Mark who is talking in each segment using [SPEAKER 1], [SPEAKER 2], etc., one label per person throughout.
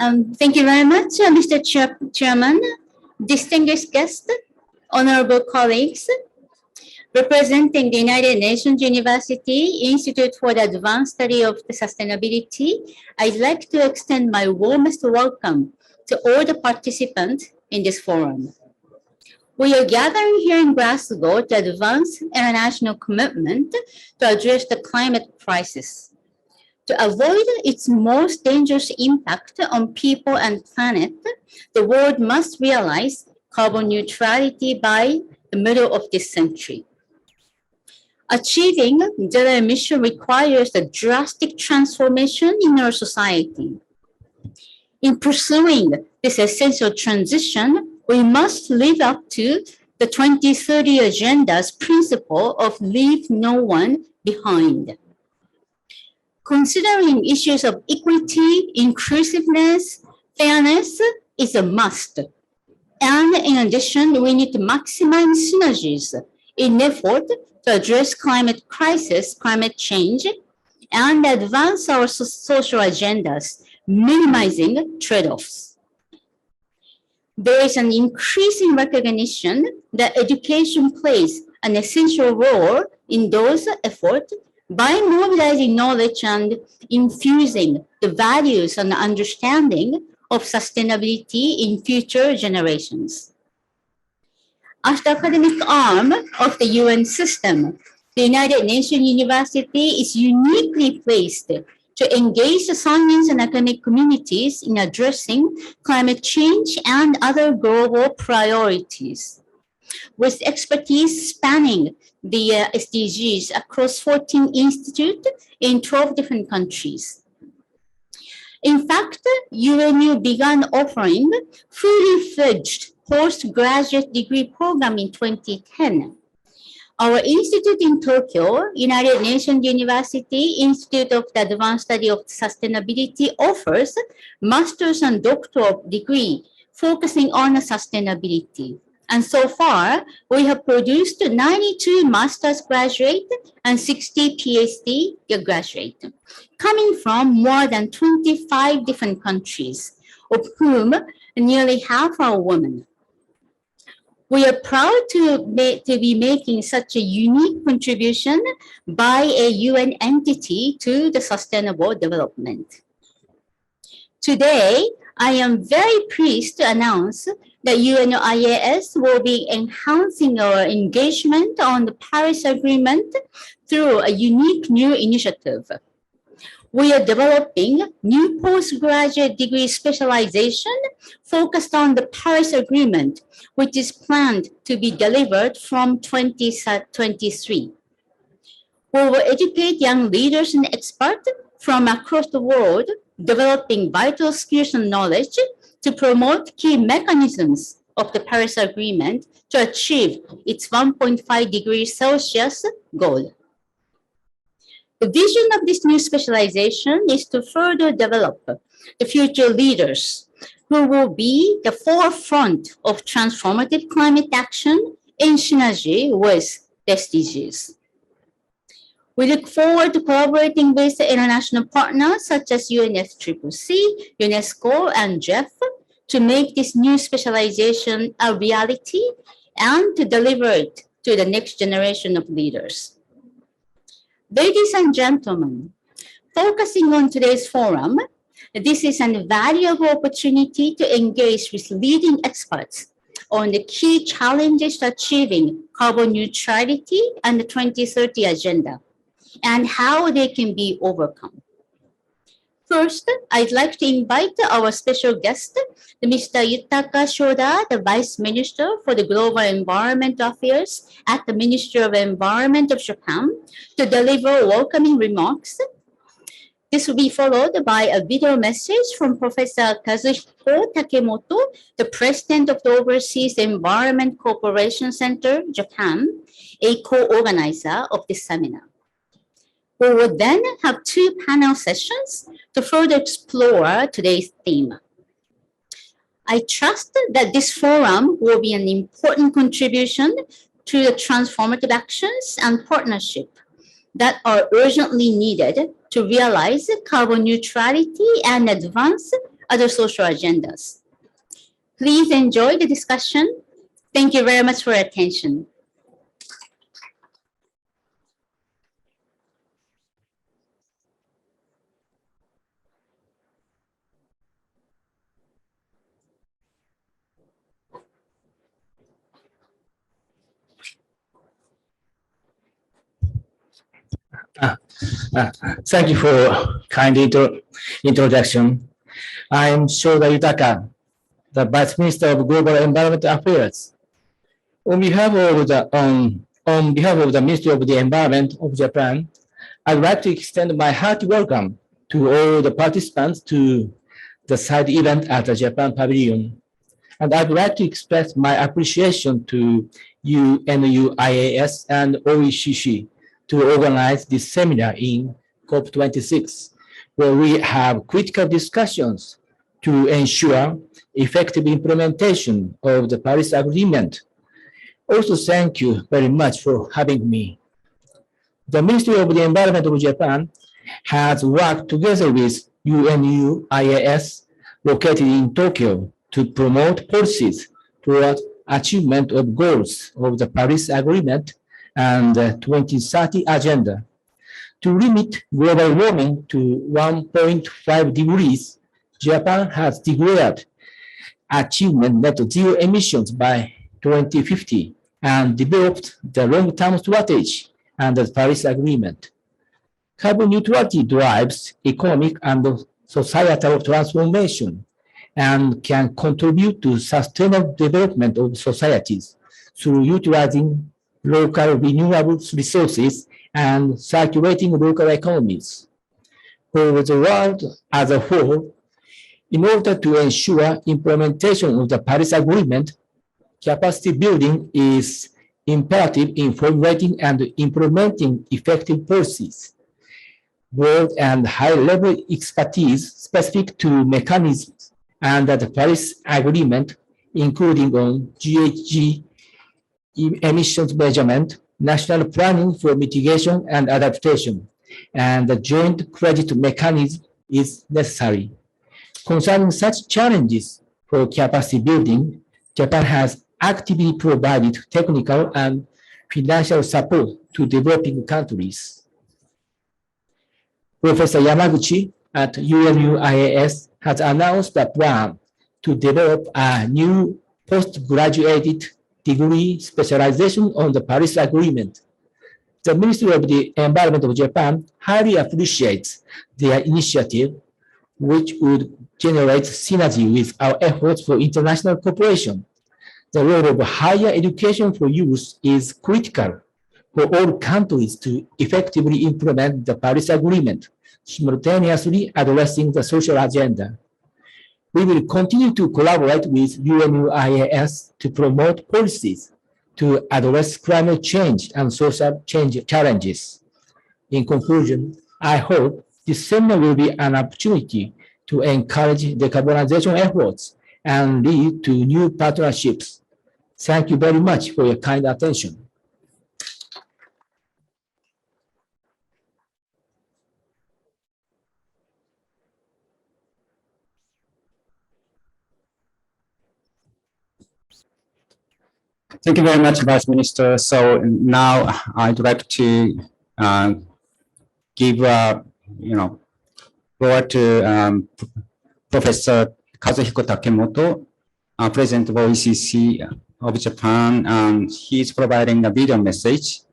[SPEAKER 1] Thank you very much, Mr. Chairman, distinguished guests, honorable colleagues. Representing the United Nations University Institute for the Advanced Study of Sustainability, I'd like to extend my warmest welcome to all the participants in this forum. We are gathering here in Glasgow to advance international commitment to address the climate crisis. To avoid its most dangerous impact on people and planet, the world must realize carbon neutrality by the middle of this century. Achieving zero emission requires a drastic transformation in our society. In pursuing this essential transition, we must live up to the 2030 Agenda's principle of leave no one behind. Considering issues of equity, inclusiveness, fairness is a must. And in addition, we need to maximize synergies in effort to address climate crisis, climate change, and advance our social agendas, minimizing trade-offs. There is an increasing recognition that education plays an essential role in those efforts by mobilizing knowledge and infusing the values and understanding of sustainability in future generations. As the academic arm of the UN system, the United Nations University is uniquely placed to engage the science and academic communities in addressing climate change and other global priorities. With expertise spanning the SDGs across 14 institutes in 12 different countries. In fact, UNU began offering fully fledged postgraduate degree program in 2010. Our institute in Tokyo, United Nations University Institute of the Advanced Study of Sustainability, offers master's and doctoral degree focusing on sustainability. And so far, we have produced 92 master's graduate and 60 PhD graduate, coming from more than 25 different countries, of whom nearly half are women. We are proud to be making such a unique contribution by a UN entity to the sustainable development. Today, I am very pleased to announce that UNU-IAS will be enhancing our engagement on the Paris Agreement through a unique new initiative. We are developing new postgraduate degree specialization focused on the Paris Agreement, which is planned to be delivered from 2023. We will educate young leaders and experts from across the world, developing vital skills and knowledge to promote key mechanisms of the Paris Agreement to achieve its 1.5 degrees Celsius goal. The vision of this new specialization is to further develop the future leaders who will be the forefront of transformative climate action in synergy with the SDGs. We look forward to collaborating with the international partners such as UNFCCC, UNESCO, and GEF to make this new specialization a reality and to deliver it to the next generation of leaders. Ladies and gentlemen, focusing on today's forum, this is a valuable opportunity to engage with leading experts on the key challenges to achieving carbon neutrality and the 2030 Agenda, and how they can be overcome. First, I'd like to invite our special guest, Mr. Yutaka Shoda, the Vice Minister for the Global Environment Affairs at the Ministry of Environment of Japan, to deliver welcoming remarks. This will be followed by a video message from Professor Kazuhiko Takemoto, the President of the Overseas Environment Cooperation Center, Japan, a co-organizer of this seminar. We will then have 2 panel sessions to further explore today's theme. I trust that this forum will be an important contribution to the transformative actions and partnership that are urgently needed to realize carbon neutrality and advance other social agendas. Please enjoy the discussion. Thank you very much for your attention.
[SPEAKER 2] Thank you for kind introduction. I'm Shoda Yutaka, the Vice Minister of Global Environment Affairs. On behalf of the Ministry of the Environment of Japan, I'd like to extend my hearty welcome to all the participants to the side event at the Japan Pavilion. And I'd like to express my appreciation to UNU-IAS and OECC to organize this seminar in COP26, where we have critical discussions to ensure effective implementation of the Paris Agreement. Also, thank you very much for having me. The Ministry of the Environment of Japan has worked together with UNU-IAS located in Tokyo to promote policies toward achievement of goals of the Paris Agreement and the 2030 Agenda. To limit global warming to 1.5 degrees, Japan has declared achievement net zero emissions by 2050 and developed the long-term strategy under the Paris Agreement. Carbon neutrality drives economic and societal transformation and can contribute to sustainable development of societies through utilizing local renewable resources and circulating local economies. For the world as a whole, in order to ensure implementation of the Paris Agreement, capacity building is imperative in formulating and implementing effective policies. Broad and high-level expertise specific to mechanisms under the Paris Agreement, including on GHG emissions measurement, national planning for mitigation and adaptation, and the joint credit mechanism is necessary. Concerning such challenges for capacity building, Japan has actively provided technical and financial support to developing countries. Professor Yamaguchi at UNU-IAS has announced a plan to develop a new postgraduate degree specialization on the Paris Agreement. The Ministry of the Environment of Japan highly appreciates their initiative, which would generate synergy with our efforts for international cooperation. The role of higher education for youth is critical for all countries to effectively implement the Paris Agreement, simultaneously addressing the social agenda. We will continue to collaborate with UNU-IAS to promote policies to address climate change and social change challenges. In conclusion, I hope this seminar will be an opportunity to encourage decarbonization efforts and lead to new partnerships. Thank you very much for your kind attention.
[SPEAKER 3] Thank you very much, Vice Minister. So now I'd like to give floor to Professor Kazuhiko Takemoto, President of OECC of Japan, and he's providing a video message.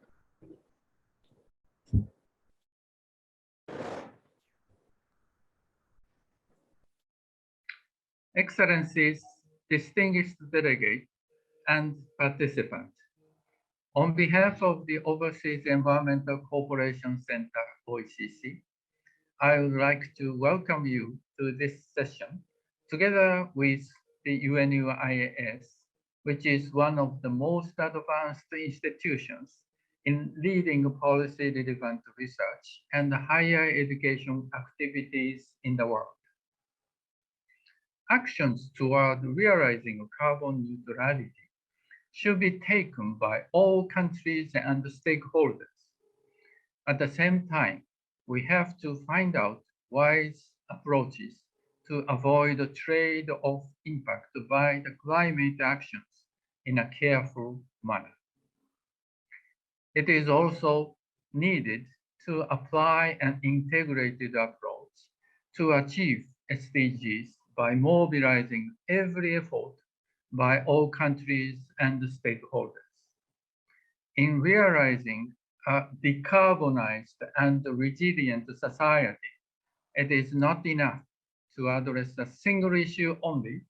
[SPEAKER 4] Excellencies, distinguished delegates, and participants. On behalf of the Overseas Environmental Cooperation Center, OECC, I would like to welcome you to this session, together with the UNU-IAS, which is one of the most advanced institutions in leading policy-relevant research and higher education activities in the world. Actions toward realizing carbon neutrality should be taken by all countries and stakeholders. At the same time, we have to find out wise approaches to avoid the trade-off impact by the climate actions in a careful manner. It is also needed to apply an integrated approach to achieve SDGs by mobilizing every effort by all countries and stakeholders. In realizing a decarbonized and resilient society, it is not enough to address a single issue only,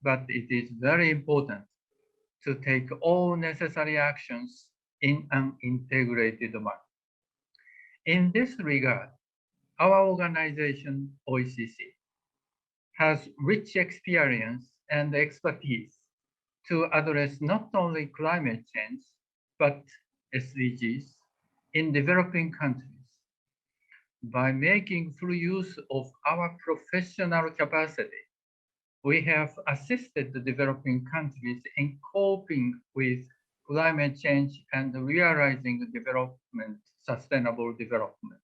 [SPEAKER 4] but it is very important to take all necessary actions in an integrated manner. In this regard, our organization, OECC, has rich experience and expertise to address not only climate change, but SDGs in developing countries. By making full use of our professional capacity, we have assisted the developing countries in coping with climate change and realizing sustainable development.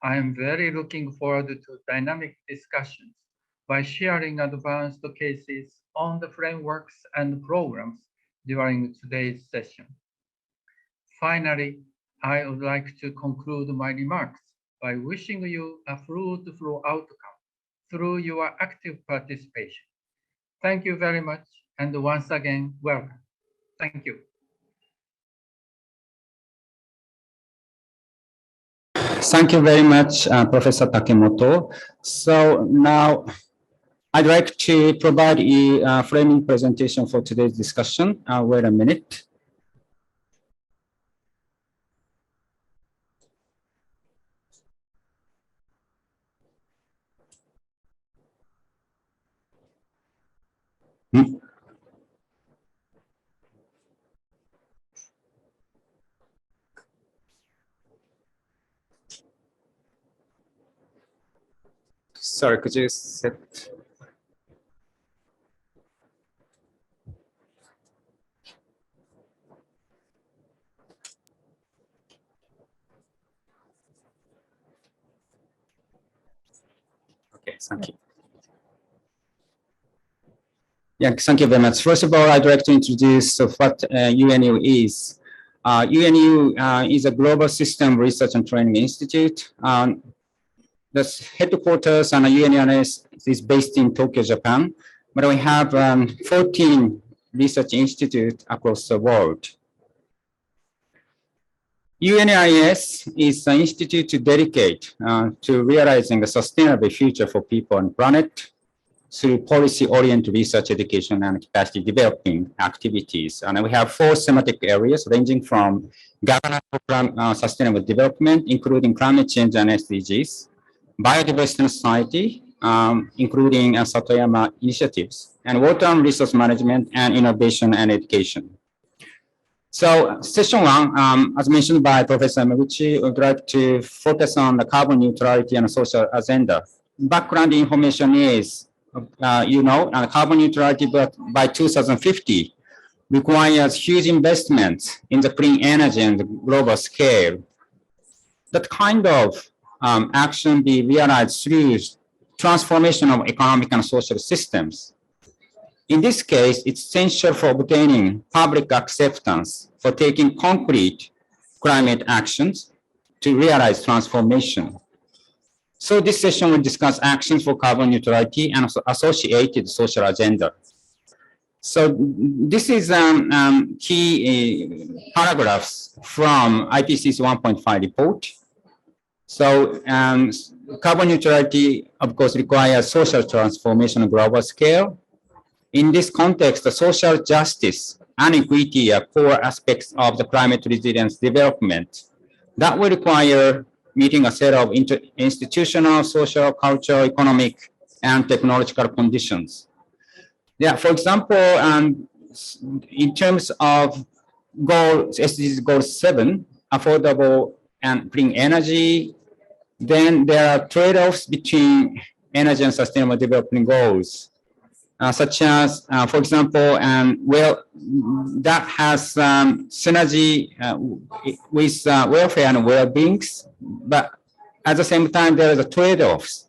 [SPEAKER 4] I am very looking forward to dynamic discussions by sharing advanced cases on the frameworks and programs during today's session. Finally, I would like to conclude my remarks by wishing you a fruitful outcome through your active participation. Thank you very much, and once again, welcome. Thank you.
[SPEAKER 3] Thank you very much, Professor Takemoto. So now I'd like to provide a framing presentation for today's discussion. Wait a minute. Sorry, could you set? Okay, thank you. Yeah, thank you very much. First of all, I'd like to introduce what UNU is. UNU is a global system research and training institute. The headquarters and UNU-IAS is based in Tokyo, Japan, but we have 14 research institutes across the world. UNU-IAS is an institute to dedicate to realizing a sustainable future for people and planet through policy-oriented research, education, and capacity developing activities. And we have 4 thematic areas ranging from governance program, sustainable development, including climate change and SDGs, biodiversity and society, including Satoyama initiatives, and water and resource management, and innovation and education. So session 1, as mentioned by Professor Yamaguchi, would like to focus on the carbon neutrality and social agenda. Background information is, carbon neutrality by 2050 requires huge investments in the clean energy and the global scale. That kind of action be realized through transformation of economic and social systems. In this case, it's essential for obtaining public acceptance for taking concrete climate actions to realize transformation. So this session will discuss actions for carbon neutrality and associated social agenda. So this is key paragraphs from Ipcc's 1.5 report. So carbon neutrality, of course, requires social transformation on a global scale. In this context, the social justice and equity are core aspects of the climate resilience development that will require meeting a set of institutional, social, cultural, economic, and technological conditions. Yeah, for example, in terms of SDGs goal 7, affordable and clean energy, then there are trade-offs between energy and sustainable development goals, such as, for example, that has synergy with welfare and well-being, but at the same time, there are the trade-offs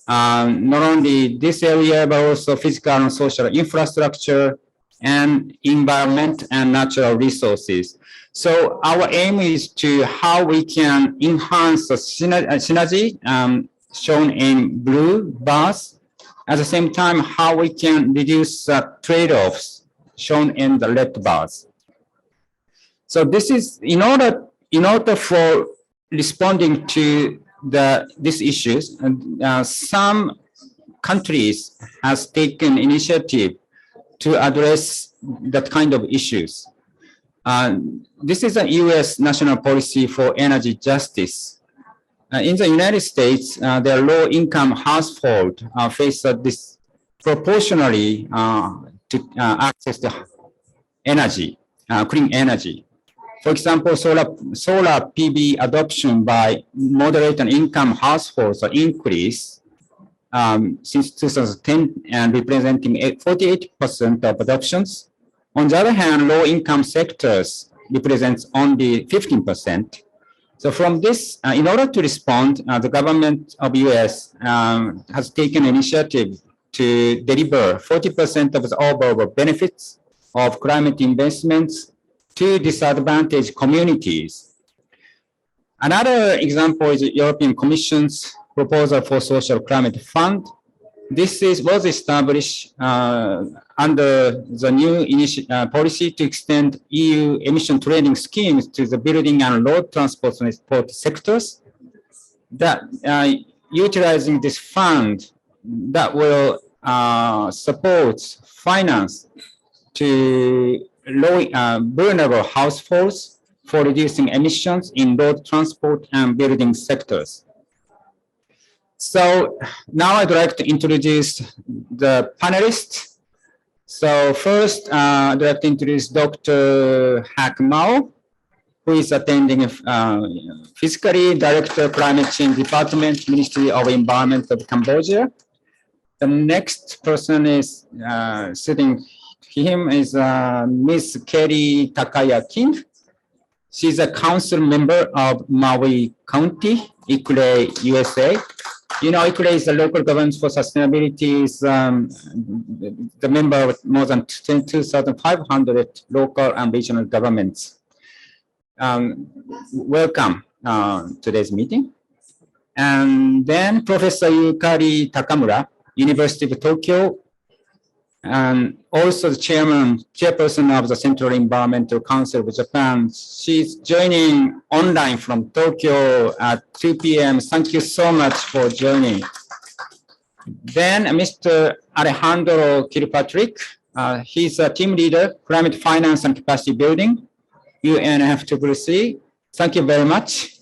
[SPEAKER 3] not only this area, but also physical and social infrastructure and environment and natural resources. So our aim is to how we can enhance the synergy shown in blue bars. At the same time, how we can reduce trade-offs shown in the red bars. So this is in order for responding to these issues, some countries has taken initiative to address that kind of issues. This is a U.S. national policy for energy justice. In the United States, their low-income household face disproportionately to access to energy, clean energy. For example, solar PV adoption by moderate and income households increased since 2010 and representing 48% of adoptions. On the other hand, low-income sectors represents only 15%. So from this, in order to respond, the government of US has taken initiative to deliver 40% of the overall benefits of climate investments to disadvantaged communities. Another example is the European Commission's proposal for social climate fund. This was established under the new policy to extend EU emission trading schemes to the building and road transport sectors. That utilizing this fund that will support finance to vulnerable households for reducing emissions in road transport and building sectors. So now I'd like to introduce the panelists. So first, I'd like to introduce Dr. Hak Mao, who is attending Fiscally Director, Climate Change Department, Ministry of Environment of Cambodia. The next person is sitting him is Ms. Kerry Takaya King. She's a council member of Maui County, Ikure, USA. You know, Ikure is the local government for sustainability, is the member of more than 2,500 local and regional governments. Welcome to today's meeting. And then Professor Yukari Takamura, University of Tokyo, and also the chairperson of the Central Environmental Council of Japan. She's joining online from Tokyo at 2 p.m. Thank you so much for joining. Then Mr. Alejandro Kilpatrick, he's a team leader, climate finance and capacity building, UNFCCC. Thank you very much.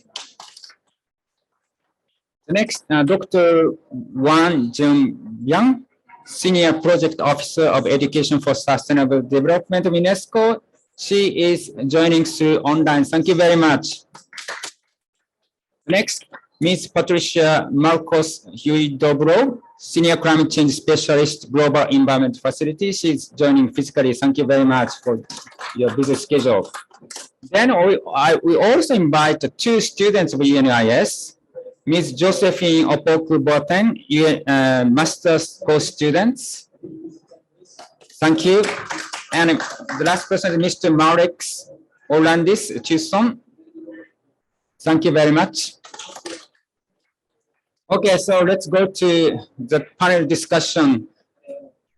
[SPEAKER 3] Next, Dr. Wang Junbyang, Senior Project Officer of Education for Sustainable Development of UNESCO. She is joining through online. Thank you very much. Next, Ms. Patricia Marcos Huidobro, Senior Climate Change Specialist, Global Environment Facility. She's joining physically. Thank you very much for your busy schedule. Then we also invite 2 students of UNU-IAS, Ms. Josephine Opoku-Boateng, Master's course students. Thank you. And the last person is Mr. Maurix Orlandis Tucson. Thank you very much. Okay, so let's go to the panel discussion.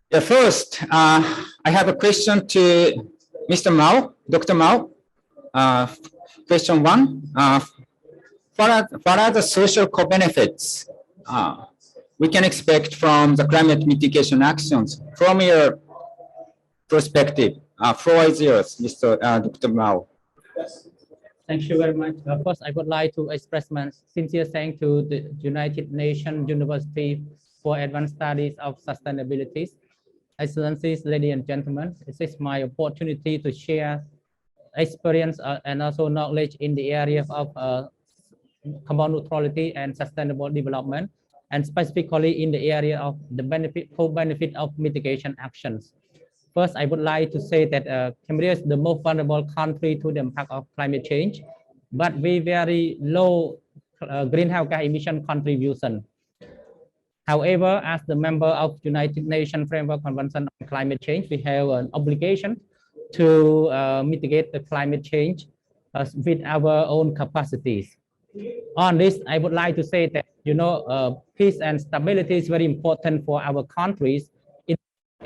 [SPEAKER 3] First, I have a question to Mr. Mao, Dr. Mao. Question 1. What are the social co-benefits we can expect from the climate mitigation actions from your perspective? Floor is yours, Dr. Mao.
[SPEAKER 5] Thank you very much. First, I would like to express my sincere thanks to the United Nations University for Advanced Studies of Sustainability. Excellencies, ladies and gentlemen, it is my opportunity to share experience and also knowledge in the area of carbon neutrality and sustainable development, and specifically in the area of the co-benefit of mitigation actions. First, I would like to say that Cambodia is the most vulnerable country to the impact of climate change, but with very low greenhouse gas emission contribution. However, as the member of United Nations Framework Convention on Climate Change, we have an obligation to mitigate the climate change with our own capacities. On this, I would like to say that, peace and stability is very important for our countries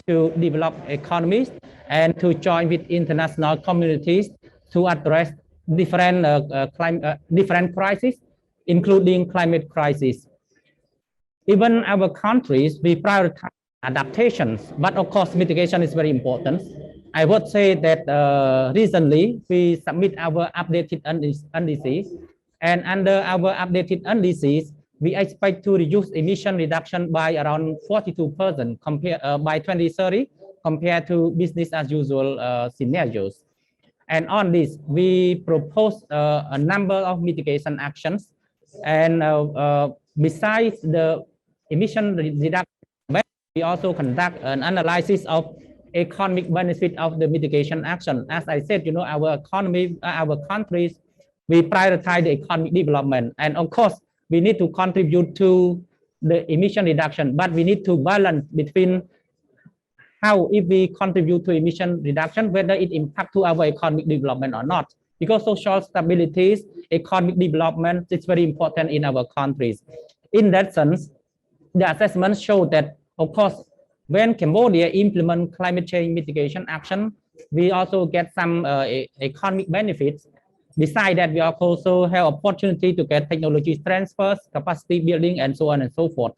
[SPEAKER 5] to develop economies and to join with international communities to address different different crises, including climate crisis. Even our countries, we prioritize adaptations, but of course, mitigation is very important. I would say that recently we submit our updated indices, and under our updated indices, we expect to reduce emission reduction by around 42% by 2030 compared to business as usual scenarios. And on this, we propose a number of mitigation actions. And besides the emission reduction, we also conduct an analysis of economic benefit of the mitigation action. As I said, our economy, our countries, we prioritize the economic development. And of course, we need to contribute to the emission reduction, but we need to balance between how, if we contribute to emission reduction, whether it impacts to our economic development or not. Because social stability, economic development is very important in our countries. In that sense, the assessments show that, of course, when Cambodia implement climate change mitigation action, we also get some economic benefits. Besides that, we also have opportunity to get technology transfers, capacity building, and so on and so forth.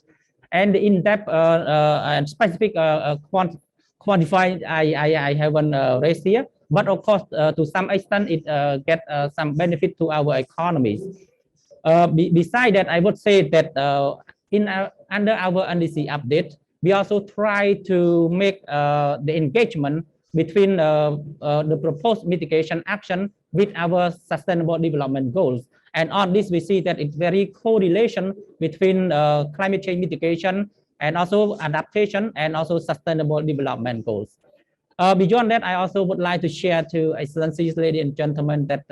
[SPEAKER 5] And in depth and specific quantified, I haven't raised here, but of course, to some extent, it get some benefit to our economies. Besides that, I would say that under our NDC update, we also try to make the engagement between the proposed mitigation action with our sustainable development goals. And on this, we see that it's very correlation between climate change mitigation and also adaptation and also sustainable development goals. Beyond that, I also would like to share to Excellencies, ladies and gentlemen, that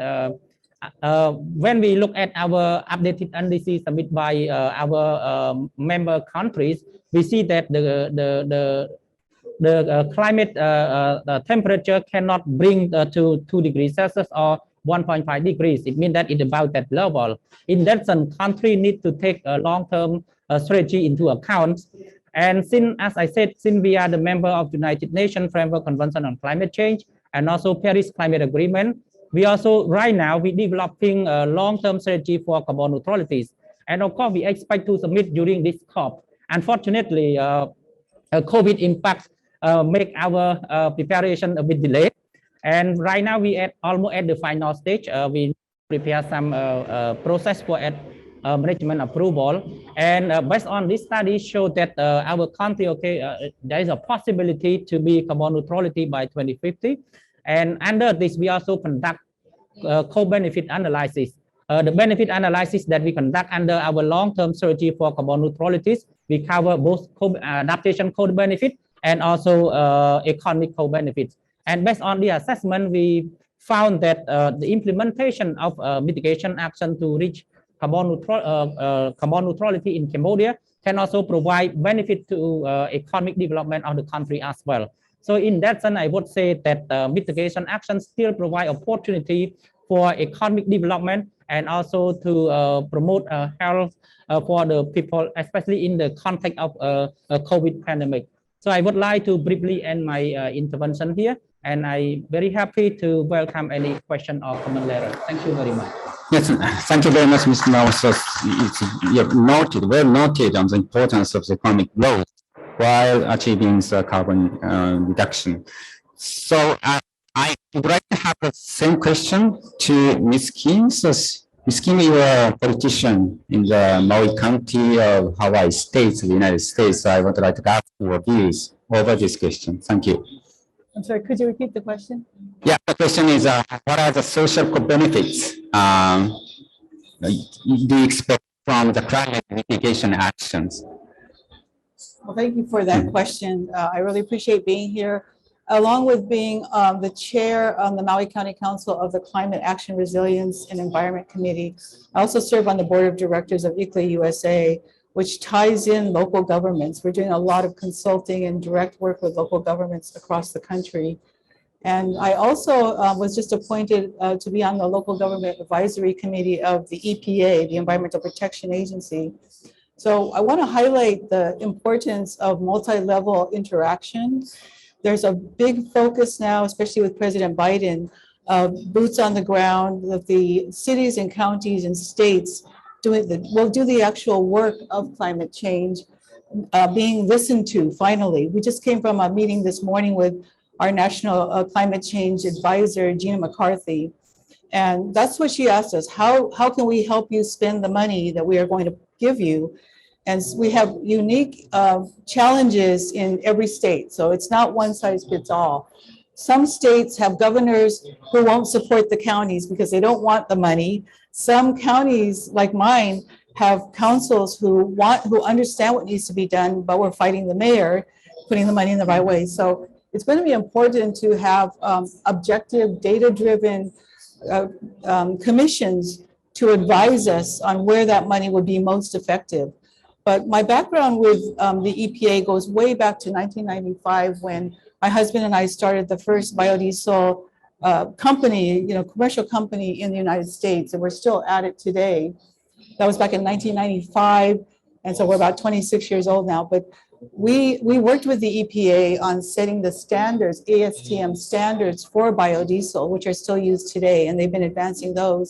[SPEAKER 5] when we look at our updated NDC submitted by our member countries, we see that the climate temperature cannot bring to 2 degrees Celsius or 1.5 degrees. It means that it's about that level. In that sense, countries need to take a long-term strategy into account. And since, as I said, since we are the member of United Nations Framework Convention on Climate Change and also Paris Climate Agreement, we also, right now, we're developing a long-term strategy for carbon neutralities. And of course, we expect to submit during this COP. Unfortunately, COVID impact make our preparation a bit delayed. And right now, we almost at the final stage. We prepare some process for management approval. And based on this study, show that our country, there is a possibility to be carbon neutrality by 2050. And under this, we also conduct co-benefit analysis. The benefit analysis that we conduct under our long-term strategy for carbon neutralities, we cover both adaptation co-benefit and also economic co-benefits. And based on the assessment, we found that the implementation of mitigation action to reach carbon neutrality in Cambodia can also provide benefit to economic development of the country as well. So in that sense, I would say that mitigation actions still provide opportunity for economic development and also to promote health for the people, especially in the context of a COVID pandemic. So I would like to briefly end my intervention here, and I'm very happy to welcome any question or comment later. Thank you very much.
[SPEAKER 3] Yes, thank you very much, Mr. Mausos. It's well noted on the importance of the economic growth while achieving the carbon reduction. So I would like to have the same question to Ms. Kim. So Ms. Kim, you are a politician in the Maui County of Hawaii State, the United States. So I would like to ask your views over this question. Thank you.
[SPEAKER 6] I'm sorry, could you repeat the question?
[SPEAKER 3] Yeah, the question is, what are the social benefits do you expect from the climate mitigation actions?
[SPEAKER 6] Well, thank you for that question. I really appreciate being here. Along with being the chair on the Maui County Council of the Climate Action Resilience and Environment Committee, I also serve on the board of directors of ICLEI USA, which ties in local governments. We're doing a lot of consulting and direct work with local governments across the country. And I also was just appointed to be on the local government advisory committee of the EPA, the Environmental Protection Agency. So I want to highlight the importance of multi-level interaction. There's a big focus now, especially with President Biden, boots on the ground, that the cities and counties and states will do the actual work of climate change, being listened to finally. We just came from a meeting this morning with our National Climate Change Advisor, Gina McCarthy. And that's what she asked us, how can we help you spend the money that we are going to give you? And we have unique challenges in every state. So it's not one size fits all. Some states have governors who won't support the counties because they don't want the money. Some counties, like mine, have councils who understand what needs to be done, but we're fighting the mayor, putting the money in the right way. So it's going to be important to have objective, data-driven commissions to advise us on where that money would be most effective. But my background with the EPA goes way back to 1995 when my husband and I started the first biodiesel company, commercial company in the United States, and we're still at it today. That was back in 1995, and so we're about 26 years old now. But we worked with the EPA on setting the standards, ASTM standards for biodiesel, which are still used today, and they've been advancing those.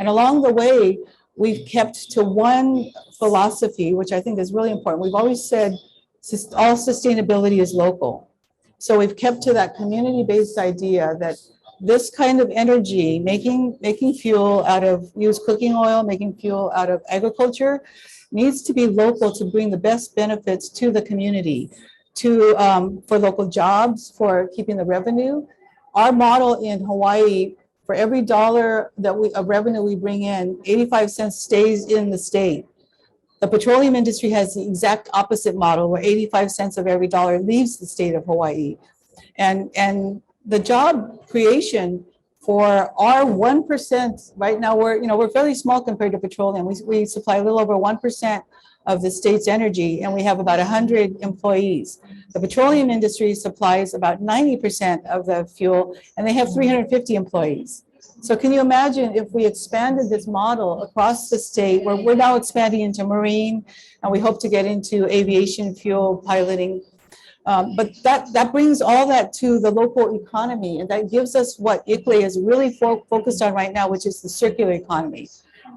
[SPEAKER 6] And along the way, we've kept to one philosophy, which I think is really important. We've always said all sustainability is local. So we've kept to that community-based idea that this kind of energy, making fuel out of used cooking oil, making fuel out of agriculture, needs to be local to bring the best benefits to the community, for local jobs, for keeping the revenue. Our model in Hawaii, for every dollar of revenue we bring in, 85 cents stays in the state. The petroleum industry has the exact opposite model, where 85 cents of every dollar leaves the state of Hawaii. And the job creation for our 1%, right now we're fairly small compared to petroleum. We supply a little over 1% of the state's energy, and we have about 100 employees. The petroleum industry supplies about 90% of the fuel, and they have 350 employees. So can you imagine if we expanded this model across the state, where we're now expanding into marine, and we hope to get into aviation fuel piloting. But that brings all that to the local economy, and that gives us what ICLEI is really focused on right now, which is the circular economy.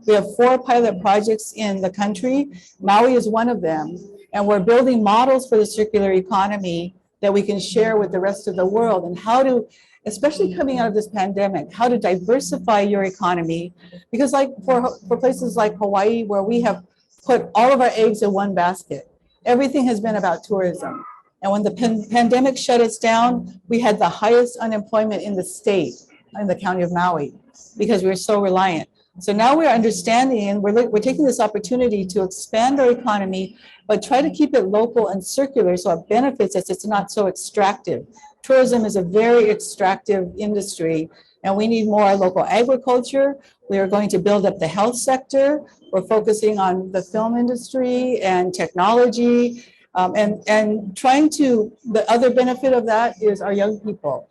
[SPEAKER 6] We have 4 pilot projects in the country. Maui is one of them, and we're building models for the circular economy that we can share with the rest of the world, and how to, especially coming out of this pandemic, how to diversify your economy. Because like for places like Hawaii, where we have put all of our eggs in one basket, everything has been about tourism. And when the pandemic shut us down, we had the highest unemployment in the state, in the county of Maui, because we were so reliant. So now we're understanding, and we're taking this opportunity to expand our economy, but try to keep it local and circular so it benefits us. It's not so extractive. Tourism is a very extractive industry, and we need more local agriculture. We are going to build up the health sector. We're focusing on the film industry and technology. And trying to, the other benefit of that is our young people.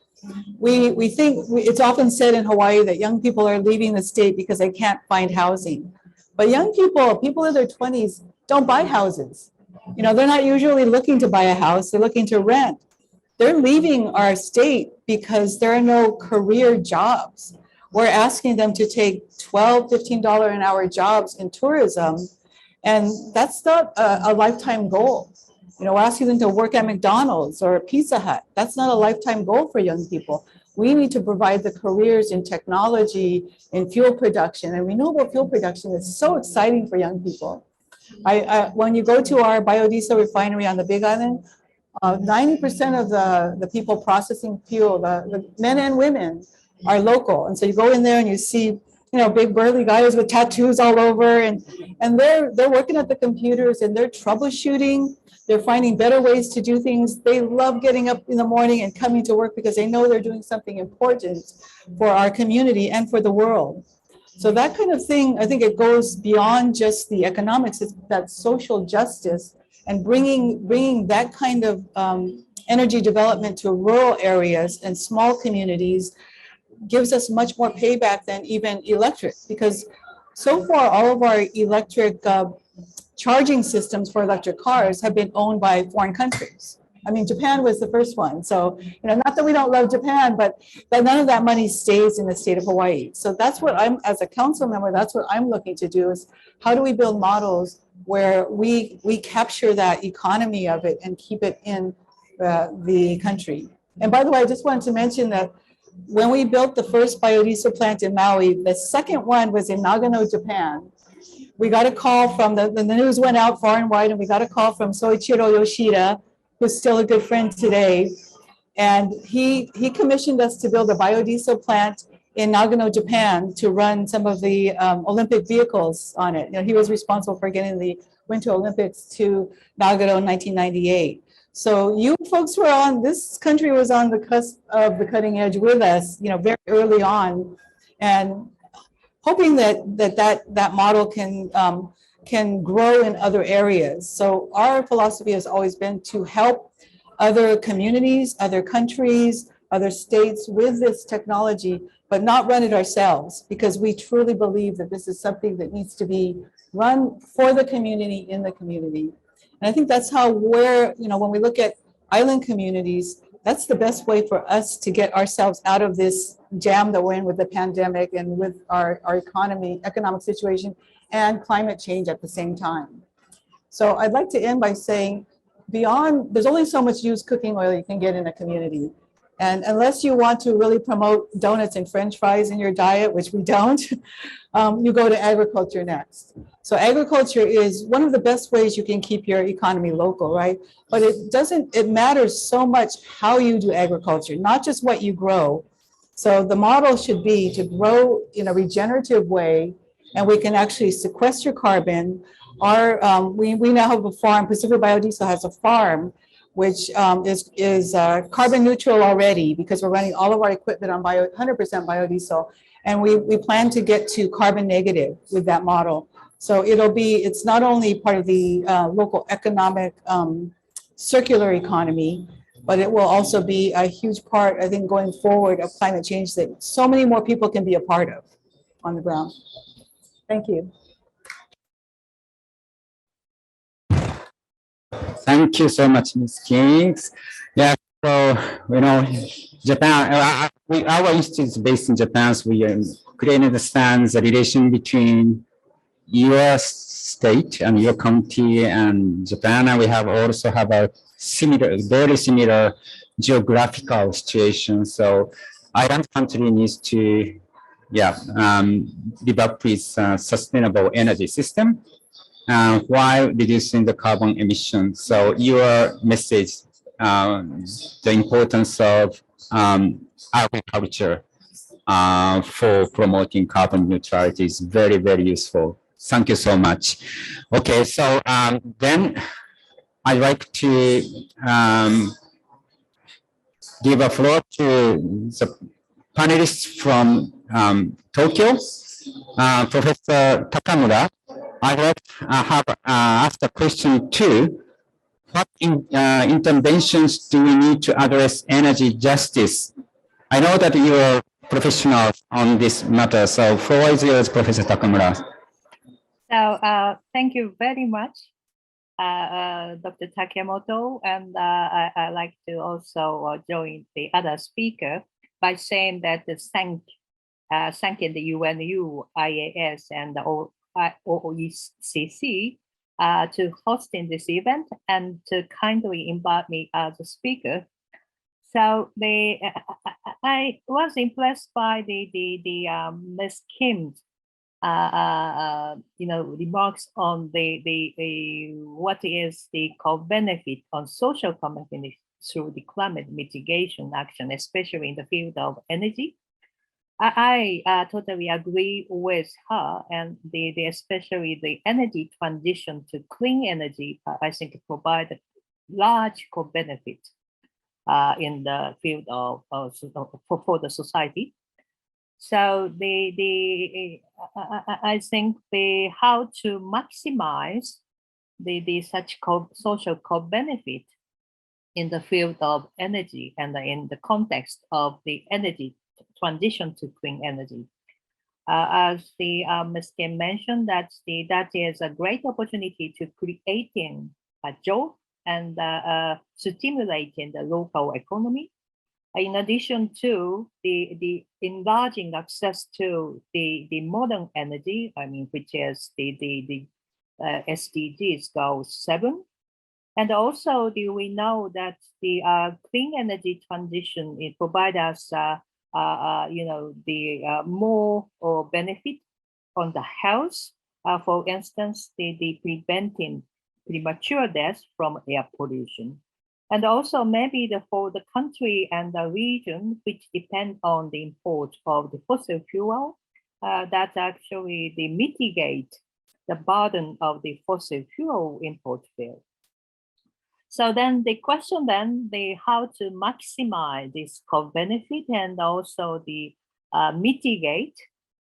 [SPEAKER 6] We think, it's often said in Hawaii that young people are leaving the state because they can't find housing. But young people in their 20s don't buy houses. They're not usually looking to buy a house, they're looking to rent. They're leaving our state because there are no career jobs. We're asking them to take $12, $15 an hour jobs in tourism, and that's not a lifetime goal. We're asking them to work at McDonald's or Pizza Hut. That's not a lifetime goal for young people. We need to provide the careers in technology, in fuel production, and renewable fuel production is so exciting for young people. When you go to our biodiesel refinery on the Big Island, 90% of the people processing fuel, the men and women, are local. And so you go in there and you see, big burly guys with tattoos all over, and they're working at the computers and they're troubleshooting. They're finding better ways to do things. They love getting up in the morning and coming to work because they know they're doing something important for our community and for the world. So that kind of thing, I think it goes beyond just the economics. It's that social justice and bringing that kind of energy development to rural areas and small communities gives us much more payback than even electric, because so far all of our electric charging systems for electric cars have been owned by foreign countries. I mean, Japan was the first one. So, not that we don't love Japan, but none of that money stays in the state of Hawaii. So that's what as a council member, that's what I'm looking to do, is how do we build models where we capture that economy of it and keep it in the country. And by the way, I just wanted to mention that when we built the first biodiesel plant in Maui, the second one was in Nagano, Japan. We got a call from the news went out far and wide, and we got a call from Soichiro Yoshida, who's still a good friend today. And he commissioned us to build a biodiesel plant in Nagano, Japan, to run some of the Olympic vehicles on it. He was responsible for getting the Winter Olympics to Nagano in 1998. So you folks were this country was on the cusp of the cutting edge with us, very early on, and hoping that model can grow in other areas. So our philosophy has always been to help other communities, other countries, other states with this technology, but not run it ourselves, because we truly believe that this is something that needs to be run for the community, in the community. And I think that's when we look at island communities, that's the best way for us to get ourselves out of this jam that we're in with the pandemic and with our economic situation and climate change at the same time. So I'd like to end by saying, there's only so much used cooking oil you can get in a community. And unless you want to really promote donuts and French fries in your diet, which we don't, you go to agriculture next. So agriculture is one of the best ways you can keep your economy local, right? But it matters so much how you do agriculture, not just what you grow. So the model should be to grow in a regenerative way, and we can actually sequester carbon. We now have a farm, Pacific Biodiesel has a farm, which is carbon neutral already, because we're running all of our equipment on 100% biodiesel. And we plan to get to carbon negative with that model. So it's not only part of the local economic circular economy, but it will also be a huge part, I think, going forward, of climate change that so many more people can be a part of on the ground. Thank you.
[SPEAKER 3] Thank you so much, Ms. Kings. Yeah, so, Japan, our institute is based in Japan, so we clearly understand the relation between your state and your county and Japan, and we also have a very similar geographical situation. So island country needs to, develop its sustainable energy system while reducing the carbon emissions. So your message, the importance of agriculture for promoting carbon neutrality is very, very useful. Thank you so much. Okay, so then I'd like to give a floor to the panelists from Tokyo. Professor Takamura, I'd like to ask a question too. What interventions do we need to address energy justice? I know that you are professional on this matter, so floor is yours, Professor Takamura.
[SPEAKER 7] So thank you very much, Dr. Takemoto, and I like to also join the other speaker by saying that thanking the UNU-IAS and the OECC to hosting this event and to kindly invite me as a speaker. So I was impressed by the Ms. Kim's remarks on what is the co-benefit on social community through the climate mitigation action, especially in the field of energy. I totally agree with her, and especially the energy transition to clean energy, I think provide a large co-benefit in the field of for the society. So I think how to maximize the such social co-benefit in the field of energy and in the context of the energy transition to clean energy. As Ms. Kim mentioned, that is a great opportunity to creating a job and stimulating the local economy. In addition to the enlarging access to the modern energy, I mean, which is the SDGs goal 7. And also we know that the clean energy transition, it provides us more benefit on the health. For instance, the preventing premature death from air pollution. And also maybe for the country and the region which depend on the import of the fossil fuel, that actually they mitigate the burden of the fossil fuel import bill. So then the question how to maximize this co-benefit and also the mitigate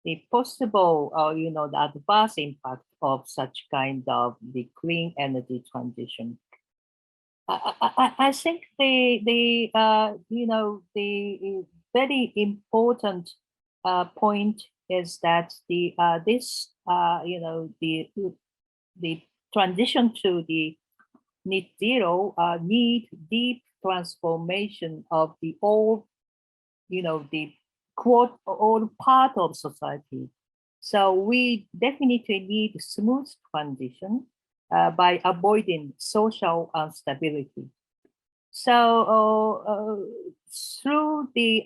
[SPEAKER 7] the possible the adverse impact of such kind of the clean energy transition. I think the very important point is that the transition to the net zero need deep transformation of the all part of society. So we definitely need smooth transition by avoiding social instability. So through the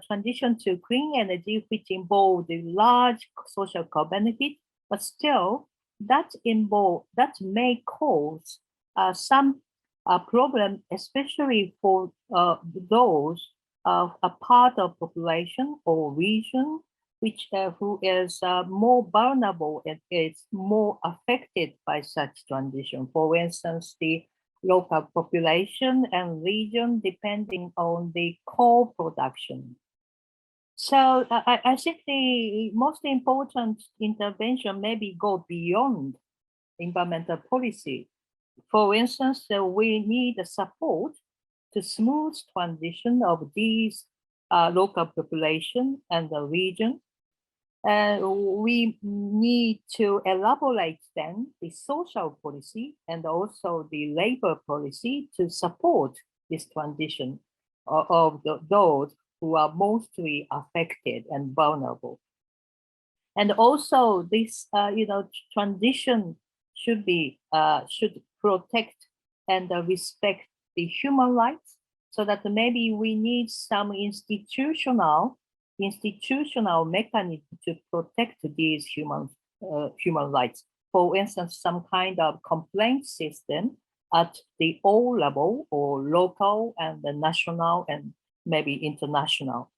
[SPEAKER 7] transition to clean energy, which involve the large social co-benefit, but still that may cause some problem, especially for those a part of population or region which who is more vulnerable and is more affected by such transition. For instance, the local population and region depending on the coal production. So I think the most important intervention maybe go beyond environmental policy. For instance, we need support to smooth transition of these local population and the region. We need to elaborate then the social policy and also the labor policy to support this transition of those who are mostly affected and vulnerable. And also this, transition should protect and respect the human rights, so that maybe we need some institutional mechanism to protect these human rights. For instance, some kind of complaint system at the all level or local and the national and maybe international.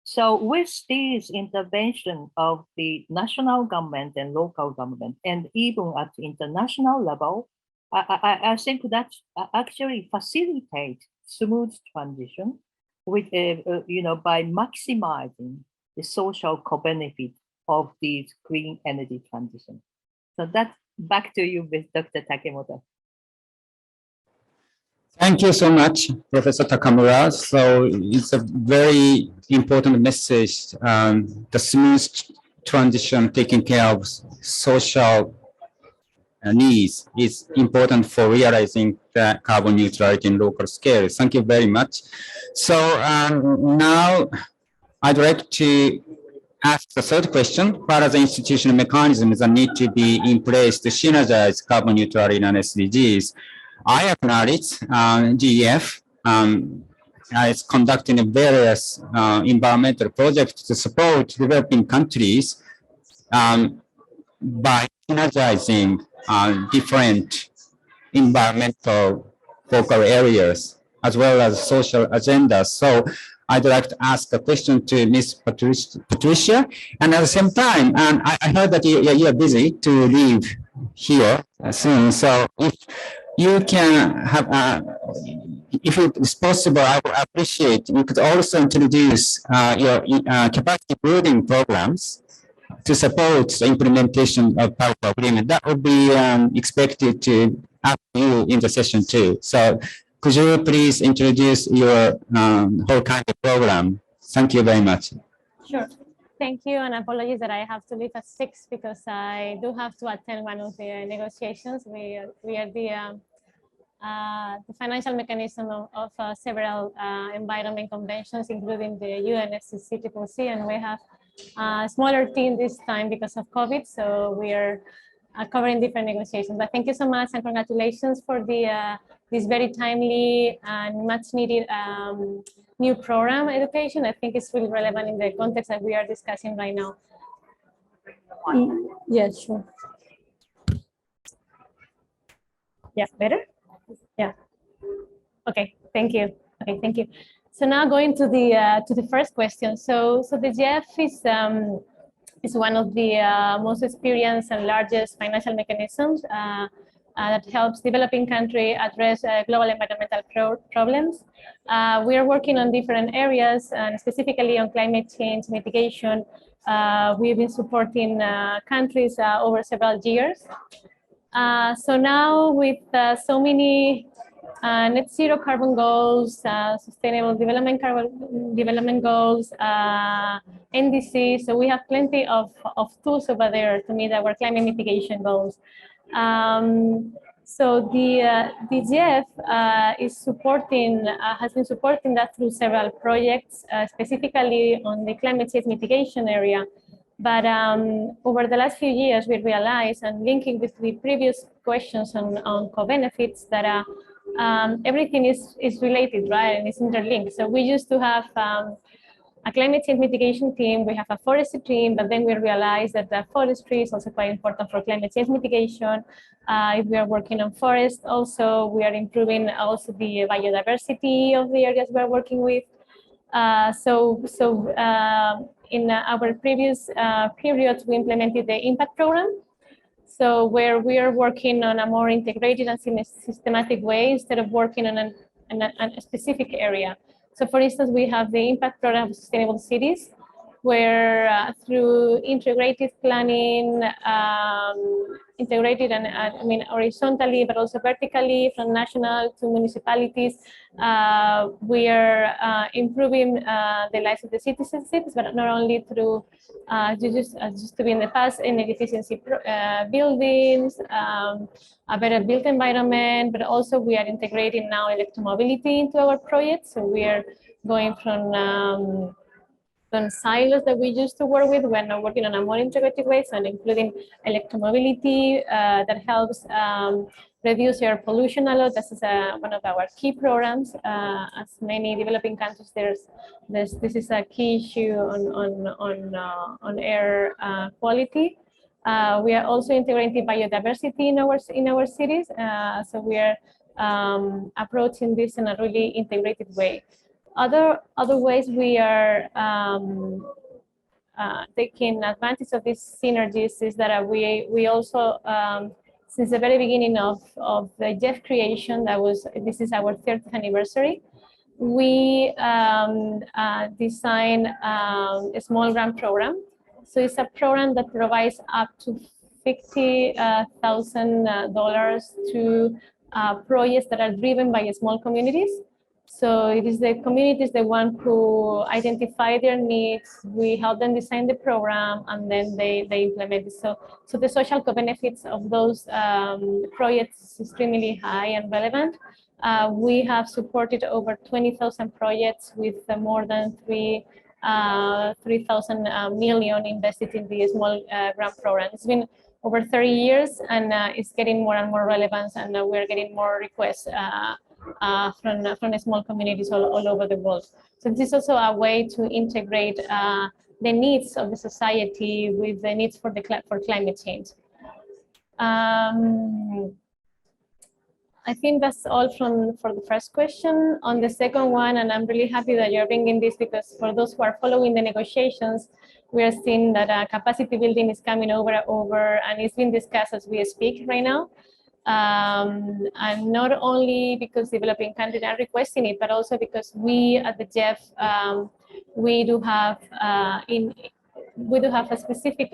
[SPEAKER 7] So with this intervention of the national government and local government, and even at the international level, I think that actually facilitate smooth transition with, by maximizing the social co-benefit of the green energy transition. So that's back to you with Dr. Takemoto.
[SPEAKER 3] Thank you so much, Professor Takamura. So it's a very important message. The smooth transition, taking care of social needs is important for realizing the carbon neutrality in local scale. Thank you very much. So now I'd like to ask the third question. What are the institutional mechanisms that need to be in place to synergize carbon neutrality and SDGs? I acknowledge GEF is conducting various environmental projects to support developing countries by synergizing different environmental focal areas as well as social agendas. So I'd like to ask a question to Ms. Patricia, and at the same time, I heard that you are busy to leave here soon. So if you can have if it is possible, I would appreciate you could also introduce your capacity building programs to support the implementation of Paris Agreement. That would be expected to ask you in the session too. So could you please introduce your whole kind of program? Thank you very much.
[SPEAKER 8] Sure. Thank you, and apologies that I have to leave at 6 because I do have to attend one of the negotiations. We are the financial mechanism of several environment conventions, including the UNFCCC, Ipcc, and we have a smaller team this time because of COVID, so we are covering different negotiations. But thank you so much, and congratulations for the this very timely and much needed new program education. I think it's really relevant in the context that we are discussing right now. Yes, sure. Yeah, better? Yeah. Okay, thank you. Okay, thank you. So now going to the first question. So the GEF is one of the most experienced and largest financial mechanisms that helps developing countries address global environmental problems. We are working on different areas, and specifically on climate change mitigation. We've been supporting countries over several years. So now with so many net zero carbon goals, sustainable development goals, NDC, so we have plenty of tools over there to meet our climate mitigation goals. So the GEF is supporting, has been supporting that through several projects, specifically on the climate change mitigation area. But over the last few years, we realized, and linking with the previous questions on co-benefits, that everything is related, right? And it's interlinked. So we used to have a climate change mitigation team, we have a forestry team, but then we realized that the forestry is also quite important for climate change mitigation. If we are working on forests, also, we are improving also the biodiversity of the areas we're working with. In our previous periods, we implemented the impact program. So where we are working on a more integrated and systematic way instead of working on a specific area. So for instance, we have the impact program of sustainable cities, where through integrated planning, integrated and I mean horizontally, but also vertically from national to municipalities, we are improving the lives of the citizens, but not only through just to be in the past energy efficiency buildings, a better built environment, but also we are integrating now electromobility into our projects. So we are going from silos that we used to work with. We're now working on a more integrated way, so including electromobility that helps reduce air pollution a lot. This is one of our key programs. As many developing countries, this is a key issue on air quality. We are also integrating biodiversity in our cities. So we are approaching this in a really integrated way. Other ways we are taking advantage of these synergies is that we also, since the very beginning of the GEF creation, this is our 30th anniversary, we designed a small grant program. So it's a program that provides up to $50,000 to projects that are driven by small communities. So it is the communities, the one who identify their needs, we help them design the program, and then they implement it. So the social co-benefits of those projects is extremely high and relevant. We have supported over 20,000 projects with more than 3,000 million invested in the small grant program. It's been over 30 years, and it's getting more and more relevant, and we're getting more requests from small communities all over the world. So this is also a way to integrate the needs of the society with the needs for climate change. I think that's all for the first question. On the second one, and I'm really happy that you're bringing this, because for those who are following the negotiations, we are seeing that capacity building is coming over, and it's being discussed as we speak right now. And not only because developing countries are requesting it, but also because we at the GEF, we do have a specific,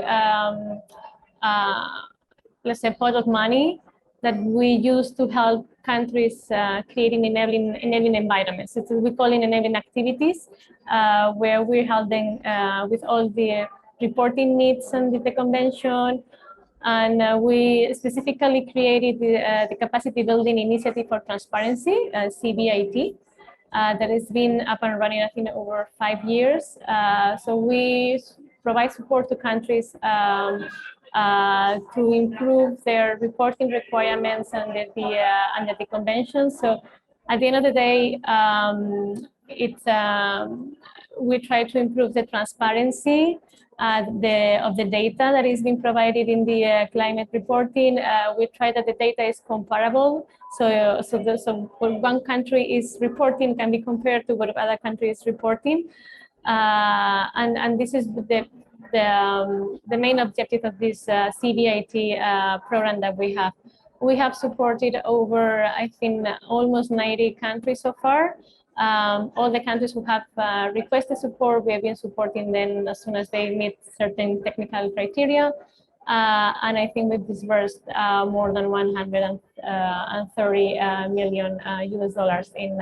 [SPEAKER 8] let's say, pot of money that we use to help countries creating enabling environments. So we call it enabling activities, where we're helping with all the reporting needs under the convention. And we specifically created the capacity building initiative for transparency, CBIT, that has been up and running, I think, over 5 years. So we provide support to countries to improve their reporting requirements under the convention. So at the end of the day, we try to improve the transparency of the data that is being provided in the climate reporting. We try that the data is comparable. So what one country is reporting can be compared to what other country is reporting. And this is the main objective of this CBIT program that we have. We have supported over, I think, almost 90 countries so far. All the countries who have requested support, we have been supporting them as soon as they meet certain technical criteria. And I think we've disbursed more than 130 million US dollars in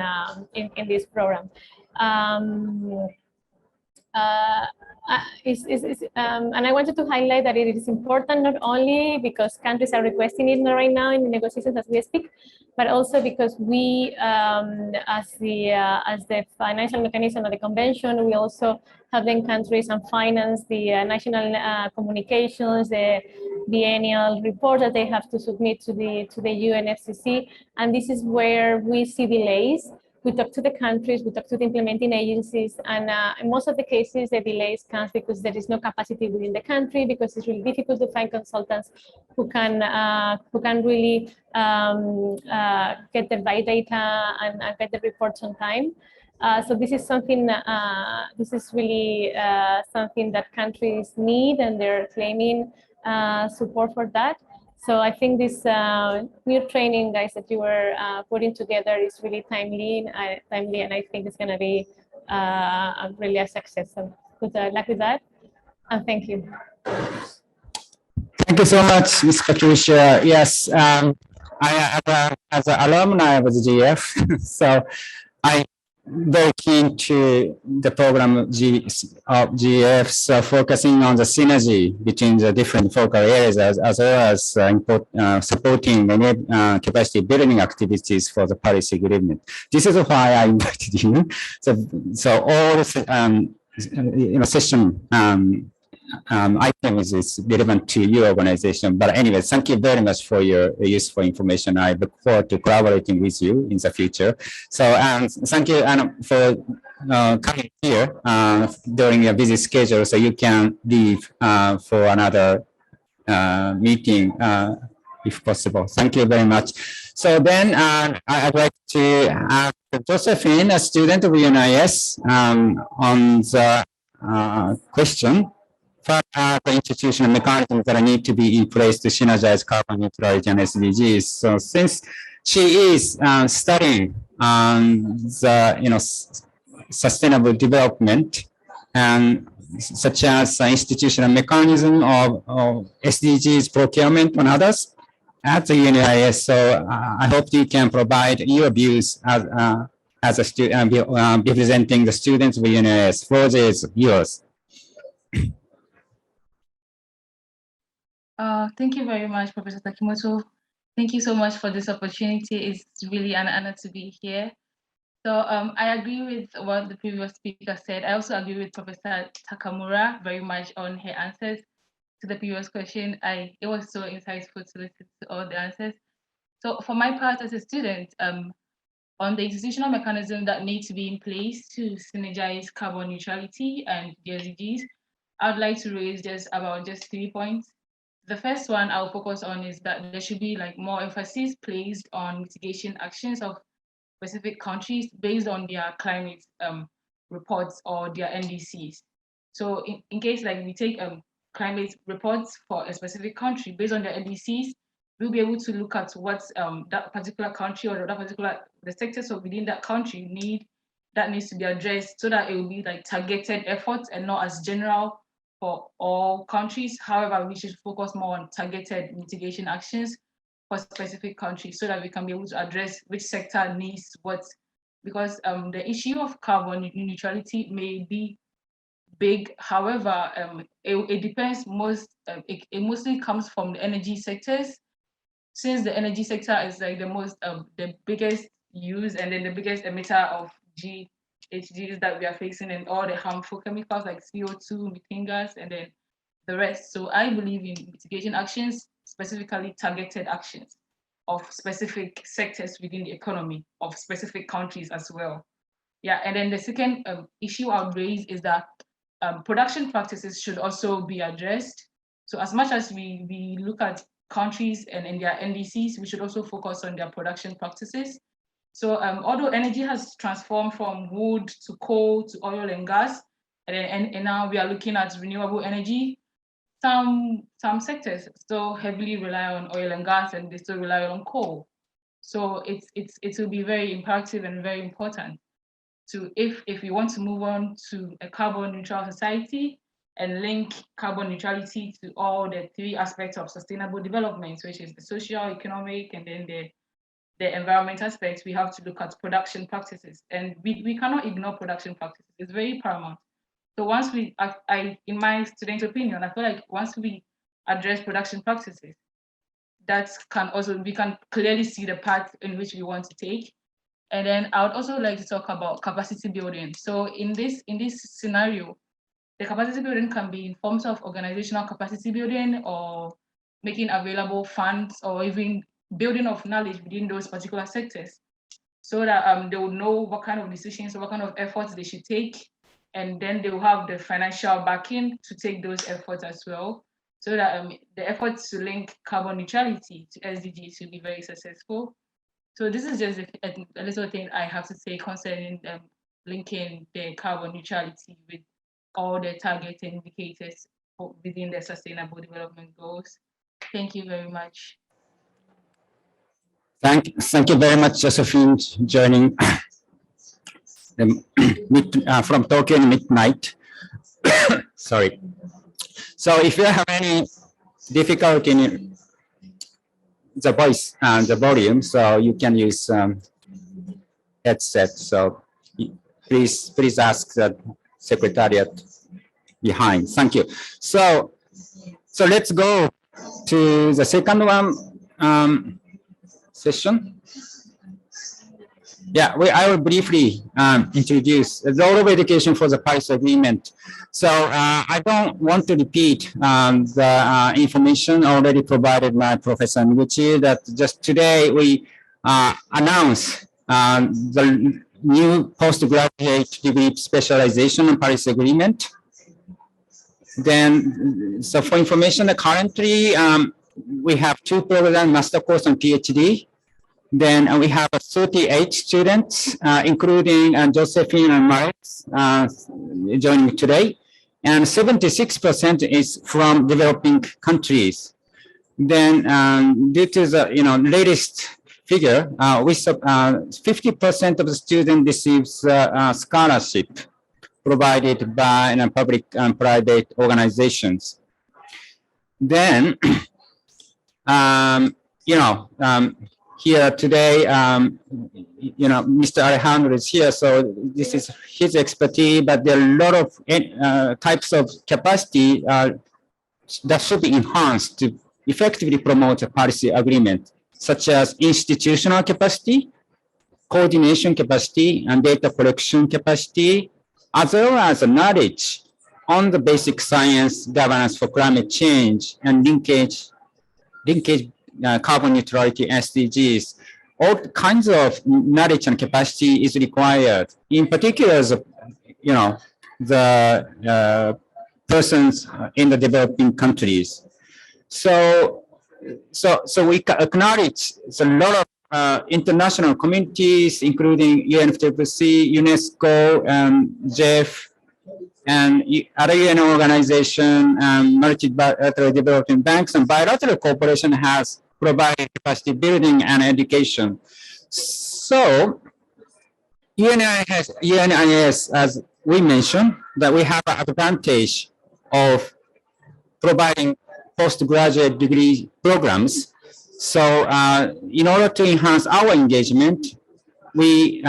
[SPEAKER 8] this program. And I wanted to highlight that it is important not only because countries are requesting it right now in the negotiations as we speak, but also because we, as the financial mechanism of the convention, we also have in countries and finance the national communications, the biennial report that they have to submit to the UNFCCC, and this is where we see delays. We talk to the countries, we talk to the implementing agencies, and in most of the cases, the delays come because there is no capacity within the country, because it's really difficult to find consultants who can really get the right data and get the reports on time. So this is something. This is really something that countries need, and they're claiming support for that. So I think this new training, guys, that you were putting together is really timely, and I think it's going to be really a success. So good luck with that, and thank you.
[SPEAKER 3] Thank you so much, Ms. Patricia. Yes, as an alumni of the GF, so I'm very keen to the program of GF, so focusing on the synergy between the different focal areas, as well as supporting capacity building activities for the Paris Agreement. This is why I invited you. So all the session items is relevant to your organization. But anyway, thank you very much for your useful information. I look forward to collaborating with you in the future. So thank you for coming here during your busy schedule, so you can leave for another meeting if possible. Thank you very much. So then I'd like to ask Josephine, a student of UNU-IAS, on the question for the institutional mechanisms that need to be in place to synergize carbon neutrality and SDGs. So since she is studying the sustainable development and such as institutional mechanism of SDGs procurement and others at the UNU-IAS, so I hope you can provide your views as a student, representing the students of UNU-IAS. Floor is yours.
[SPEAKER 9] Thank you very much, Professor Takimoto. Thank you so much for this opportunity. It's really an honor to be here. So I agree with what the previous speaker said. I also agree with Professor Takamura very much on her answers to the previous question. It was so insightful to listen to all the answers. So for my part as a student, on the institutional mechanism that needs to be in place to synergize carbon neutrality and the SDGs, I would like to raise just 3 points. The first one I'll focus on is that there should be more emphasis placed on mitigation actions of specific countries based on their climate reports or their NDCs. So in case we take climate reports for a specific country based on their NDCs, we'll be able to look at what that particular country or the sectors of within that country needs to be addressed, so that it will be like targeted efforts and not as general for all countries. However, we should focus more on targeted mitigation actions for specific countries, so that we can be able to address which sector needs what. Because the issue of carbon neutrality may be big. However, it depends it mostly comes from the energy sectors, since the energy sector is like the biggest use and then the biggest emitter of GHGs that we are facing, and all the harmful chemicals like CO2, methane gas, and then the rest. So I believe in mitigation actions, specifically targeted actions of specific sectors within the economy of specific countries as well. Yeah, and then the second issue I'll raise is that production practices should also be addressed. So as much as we look at countries and their NDCs, we should also focus on their production practices. So although energy has transformed from wood to coal to oil and gas, and now we are looking at renewable energy, some sectors still heavily rely on oil and gas, and they still rely on coal. So it will be very imperative and very important to, if we want to move on to a carbon neutral society and link carbon neutrality to all the three aspects of sustainable development, which is the social, economic, and then the environment aspects, we have to look at production practices. And we cannot ignore production practices. It's very paramount. So once in my student opinion, I feel like once we address production practices, we can clearly see the path in which we want to take. And then I would also like to talk about capacity building. So in this scenario, the capacity building can be in forms of organizational capacity building, or making available funds, or even building of knowledge within those particular sectors, so that they will know what kind of decisions or what kind of efforts they should take. And then they will have the financial backing to take those efforts as well, so that the efforts to link carbon neutrality to SDGs will be very successful. So this is just a little thing I have to say concerning linking the carbon neutrality with all the target indicators within the Sustainable Development Goals. Thank you very much.
[SPEAKER 3] Thank you very much, Josephine, joining from Tokyo in midnight. Sorry. So if you have any difficulty in the voice and the volume, so you can use headset. So please ask the secretariat behind. Thank you. So let's go to the second one session. Yeah, I will briefly introduce the role of education for the Paris Agreement. So I don't want to repeat the information already provided by Professor Noguchi, that just today we announced the new postgraduate degree specialization in Paris Agreement. Then, so for information, currently we have 2 programs, master course and PhD. Then we have 38 students, including Josephine and Marek joining today, and 76% is from developing countries. Then, due to the latest figure, 50% of the students receives scholarship provided by public and private organizations. Then, here today, Mr. Alejandro is here, so this is his expertise, but there are a lot of types of capacity that should be enhanced to effectively promote a policy agreement, such as institutional capacity, coordination capacity, and data collection capacity, as well as knowledge on the basic science governance for climate change and linkage carbon neutrality SDGs. All kinds of knowledge and capacity is required. In particular, the persons in the developing countries. So we acknowledge a lot of international communities, including UNFCCC, UNESCO, JEF, and other UN organization, multilateral development banks, and bilateral cooperation has provide capacity building and education. So UNU-IAS, as we mentioned, that we have an advantage of providing postgraduate degree programs. So in order to enhance our engagement, we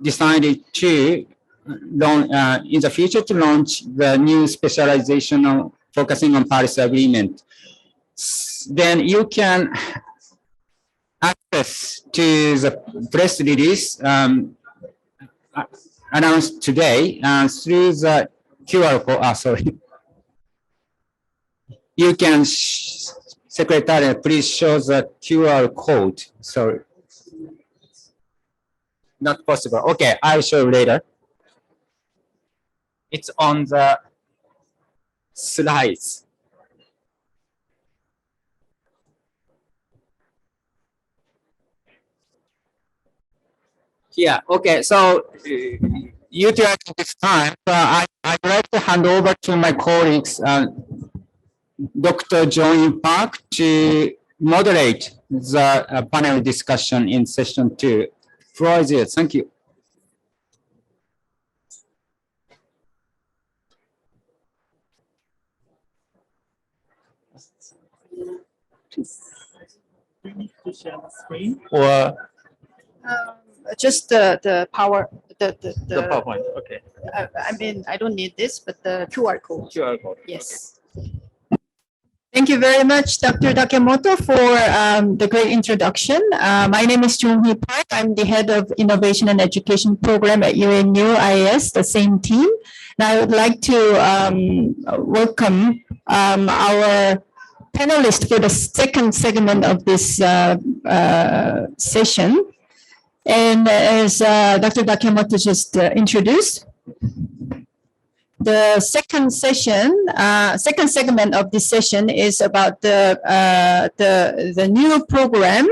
[SPEAKER 3] decided to in the future to launch the new specialization on focusing on Paris Agreement. Then you can access to the press release announced today through the QR code. Sorry. You can, Secretary, please show the QR code. Sorry. Not possible. Okay, I'll show you later. It's on the slides. Yeah, okay, so utilizing this time, I'd like to hand over to my colleagues, Dr. John Park, to moderate the panel discussion in session 2. Floor is yours. Thank you.
[SPEAKER 6] We need to share the screen.
[SPEAKER 2] Or
[SPEAKER 6] Just the power,
[SPEAKER 2] the PowerPoint, okay.
[SPEAKER 6] I mean, I don't need this, but the QR code.
[SPEAKER 2] QR code.
[SPEAKER 6] Yes. Thank you very much, Dr. Takemoto, for the great introduction. My name is Jung-hee Park. I'm the head of Innovation and Education Program at UNU-IAS, the same team. And I would like to welcome our panelists for the second segment of this session. And as Dr. Takemoto just introduced, the second segment of this session is about the new program,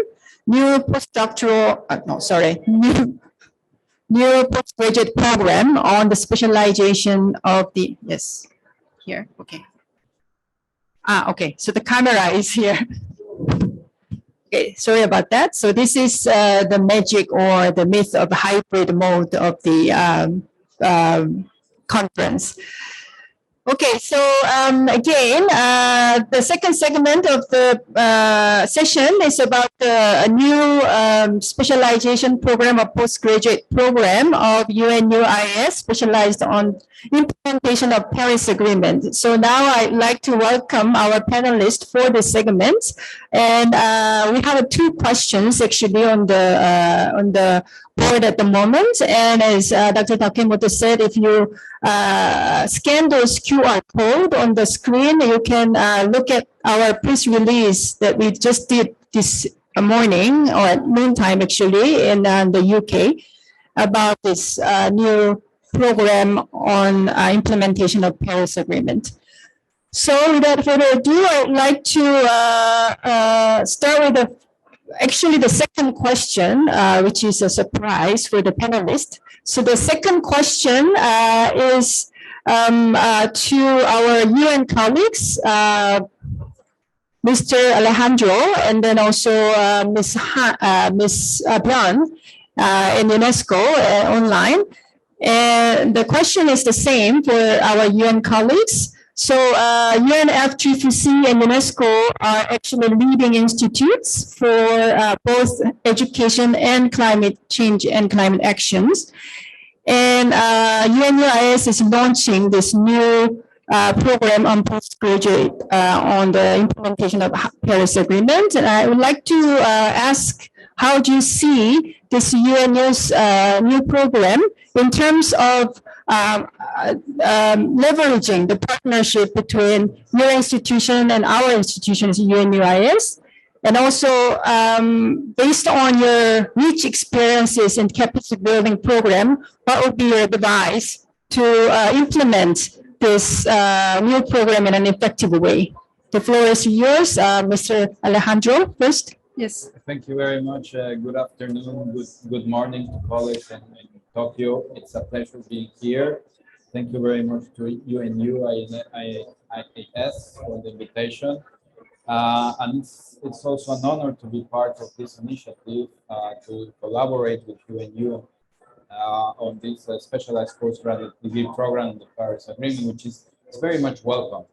[SPEAKER 6] new postdoctoral, new postgraduate program on the specialization of the, yes, here, okay. Okay, so the camera is here. Okay, sorry about that. So this is the magic or the myth of the hybrid mode of the conference. Okay, so again, the second segment of the session is about a new specialization program or postgraduate program of UNU-IAS specialized on implementation of Paris Agreement. So now I'd like to welcome our panelists for this segment. And we have 2 questions actually on the board at the moment. And as Dr. Takemoto said, if you scan those QR code on the screen, you can look at our press release that we just did this morning or at noontime actually in the UK about this new program on implementation of Paris Agreement. So without further ado, I'd like to start with actually the second question, which is a surprise for the panelists. So the second question is to our UN colleagues, Mr. Alejandro, and then also Ms. Björn in UNESCO online. And the question is the same for our UN colleagues. So UNFCCC and UNESCO are actually leading institutes for both education and climate change and climate actions. And UNU-IAS is launching this new program on postgraduate on the implementation of Paris Agreement. And I would like to ask, how do you see this UNU's new program in terms of leveraging the partnership between your institution and our institutions, UNU-IAS? And also, based on your rich experiences in capacity building program, what would be your advice to implement this new program in an effective way? The floor is yours, Mr. Alejandro, first. Yes.
[SPEAKER 10] Thank you very much. Good afternoon, good morning to colleagues in Tokyo. It's a pleasure being here. Thank you very much to UNU-IAS for the invitation. And it's also an honor to be part of this initiative to collaborate with UNU on this specialized postgraduate degree program in the Paris Agreement, which is very much welcome.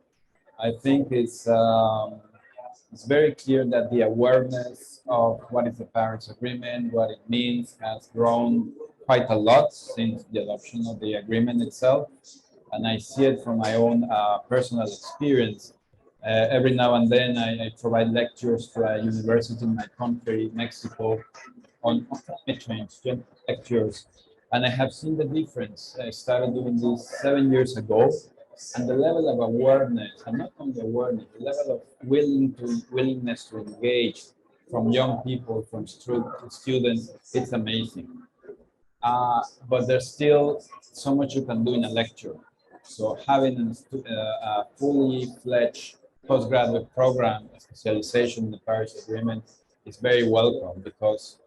[SPEAKER 10] I think it's very clear that the awareness of what is the Paris Agreement, what it means, has grown quite a lot since the adoption of the agreement itself. And I see it from my own personal experience. Every now and then I provide lectures to a university in my country, Mexico, on climate change lectures. And I have seen the difference. I started doing this 7 years ago, and the level of awareness, and not only awareness, the level of willingness to engage from young people, from students, it's amazing. But there's still so much you can do in a lecture. So having a fully fledged postgraduate program, specialization in the Paris Agreement is very welcome, because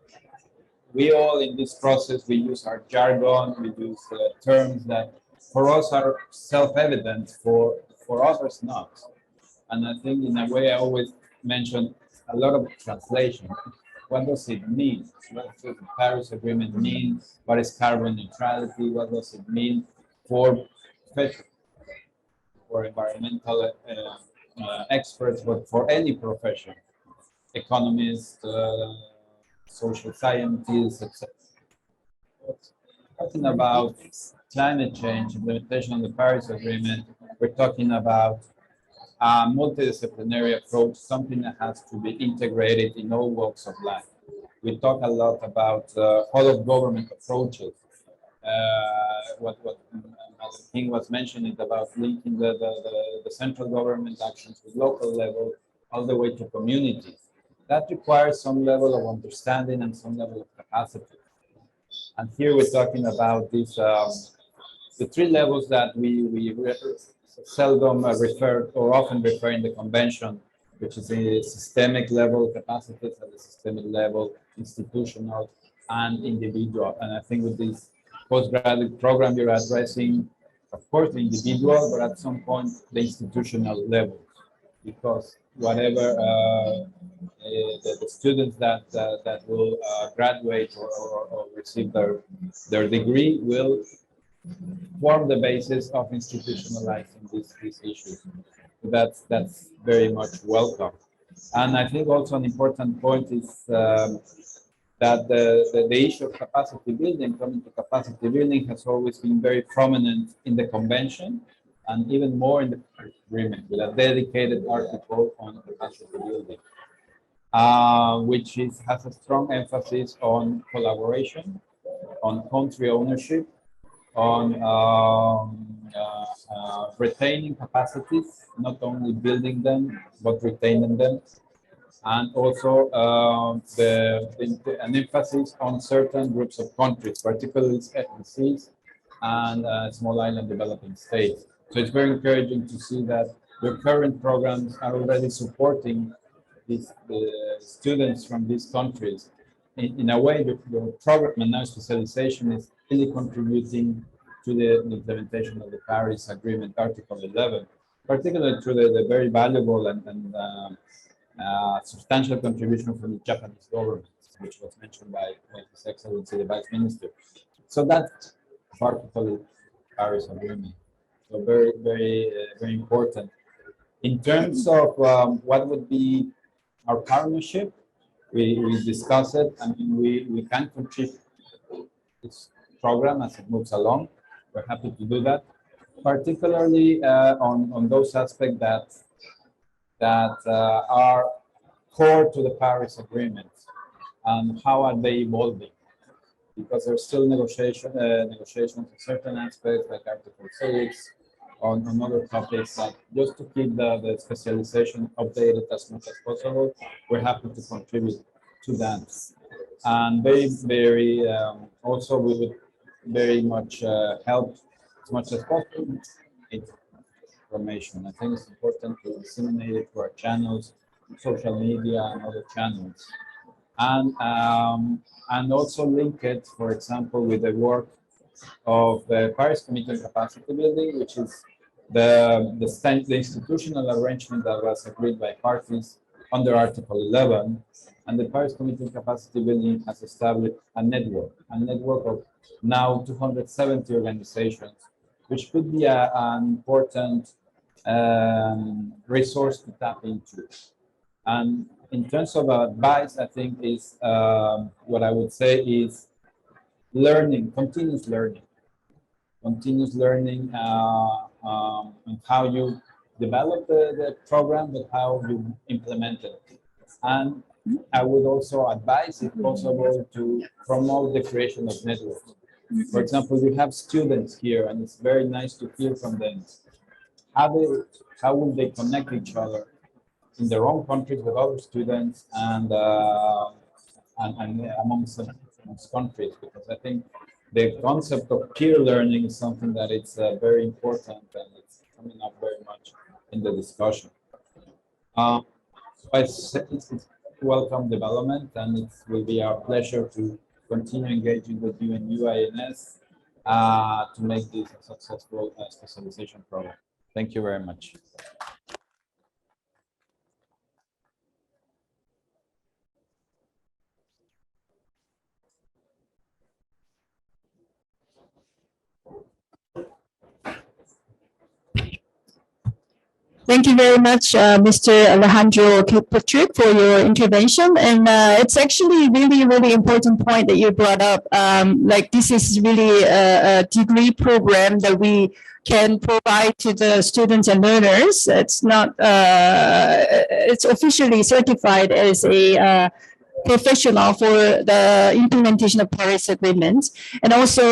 [SPEAKER 10] we all in this process, we use our jargon, we use terms that for us are self-evident, for others not. And I think in a way I always mention a lot of translation. What does it mean? What does the Paris Agreement mean? What is carbon neutrality? What does it mean for environmental experts, but for any profession, economists, social scientists, etc. Talking about climate change, implementation of the Paris Agreement, we're talking about a multidisciplinary approach, something that has to be integrated in all walks of life. We talk a lot about whole of government approaches. What King was mentioning about linking the central government actions with local level all the way to communities. That requires some level of understanding and some level of capacity. And here we're talking about these the three levels that we seldom refer or often refer in the convention, which is the systemic level capacities at the systemic level, institutional and individual. And I think with this postgraduate program, you're addressing, of course, the individual, but at some point the institutional level, because whatever the students that will graduate or receive their degree will form the basis of institutionalizing these issues. So that's very much welcome. And I think also an important point is that the issue of capacity building, coming to capacity building, has always been very prominent in the convention, and even more in the agreement, with a dedicated article on capacity building, which has a strong emphasis on collaboration, on country ownership, on retaining capacities, not only building them, but retaining them, and also an emphasis on certain groups of countries, particularly SDGs and small island developing states. So it's very encouraging to see that the current programs are already supporting the students from these countries. In a way, your program and now specialization is really contributing to the implementation of the Paris Agreement, Article 11, particularly through the very valuable and substantial contribution from the Japanese government, which was mentioned by His Excellency the Vice Minister. So that's particularly Paris Agreement. So very, very important. In terms of what would be our partnership, we discuss it. I mean, we can contribute this program as it moves along. We're happy to do that, particularly on those aspects that are core to the Paris Agreement, and how are they evolving? Because there's still negotiations on certain aspects, like Article 6, on other topics, that just to keep the specialization updated as much as possible, we're happy to contribute to that. And very also we would very much help as much as possible information. I think it's important to disseminate it to our channels, social media and other channels. And also link it, for example, with the work of the Paris Committee on Capacity Building, which is the institutional arrangement that was agreed by parties under Article 11, and the Paris Committee on Capacity Building has established a network of now 270 organizations, which could be an important resource to tap into. And in terms of advice, I think is what I would say is learning, continuous learning on how you develop the program, but how you implement it. And I would also advise, if possible, to promote the creation of networks. For example, you have students here, and it's very nice to hear from them. How will they connect each other in their own countries with other students and amongst countries? Because I think the concept of peer learning is something that it's very important, and it's coming up very much in the discussion. So it's welcome development, and it will be our pleasure to continue engaging with UNU-IAS to make this a successful specialization program. Thank you very much.
[SPEAKER 11] Thank you very much, Mr. Alejandro Kilpatrick, for your intervention. And it's actually really, really important point that you brought up. Like this is really a degree program that we can provide to the students and learners. It's not, it's officially certified as a professional for the implementation of Paris Agreement, and also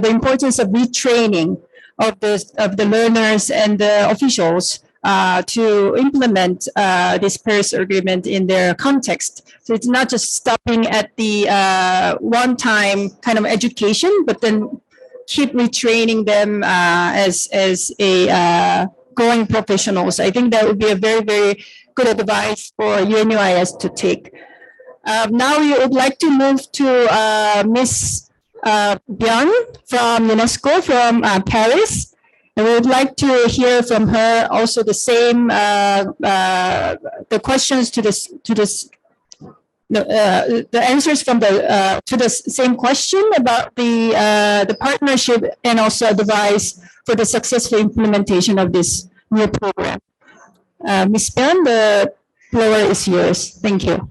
[SPEAKER 11] the importance of retraining of the learners and the officials to implement this Paris Agreement in their context. So it's not just stopping at the one-time kind of education, but then keep retraining them as a growing professionals. I think that would be a very, very good advice for UNU-IAS to take. Now we would like to move to Ms. Byun from UNESCO from Paris. And we would like to hear from her also the same the questions to this the answers from the to the same question about the partnership, and also advice for the successful implementation of this new program. Ms. Byun, the floor is yours. Thank you.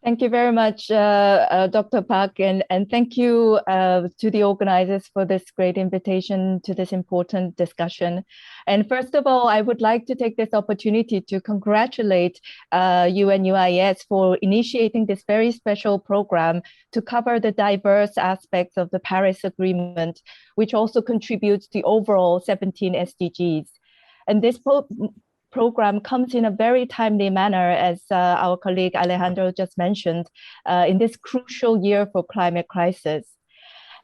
[SPEAKER 12] Thank you very much, Dr. Park, and thank you to the organizers for this great invitation to this important discussion. And first of all, I would like to take this opportunity to congratulate UNU-IAS for initiating this very special program to cover the diverse aspects of the Paris Agreement, which also contributes to the overall 17 SDGs. And this program comes in a very timely manner, as our colleague Alejandro just mentioned, in this crucial year for climate crisis.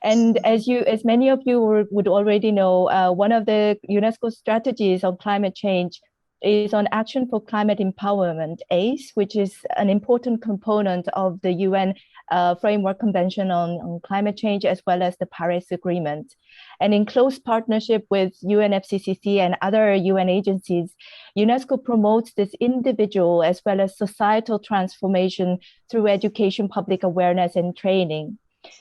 [SPEAKER 12] And as many of you would already know, one of the UNESCO strategies on climate change is on Action for Climate Empowerment, ACE, which is an important component of the UN Framework Convention on Climate Change, as well as the Paris Agreement. And in close partnership with UNFCCC and other UN agencies, UNESCO promotes this individual as well as societal transformation through education, public awareness, and training.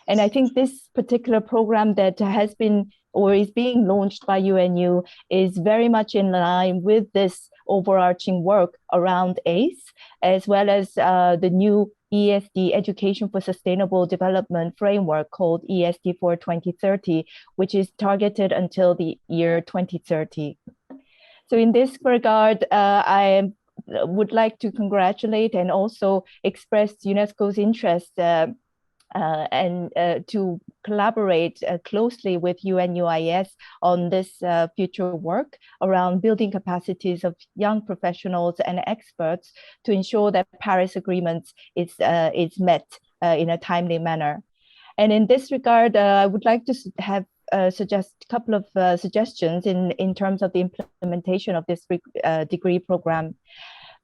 [SPEAKER 12] And I think this particular program that has been or is being launched by UNU is very much in line with this overarching work around ACE, as well as the new ESD, Education for Sustainable Development framework, called ESD for 2030, which is targeted until the year 2030. So in this regard, I would like to congratulate and also express UNESCO's interest and to collaborate closely with UNU-IAS on this future work around building capacities of young professionals and experts to ensure that Paris Agreement is met in a timely manner. And in this regard, I would like to suggest a couple of suggestions in terms of the implementation of this degree program.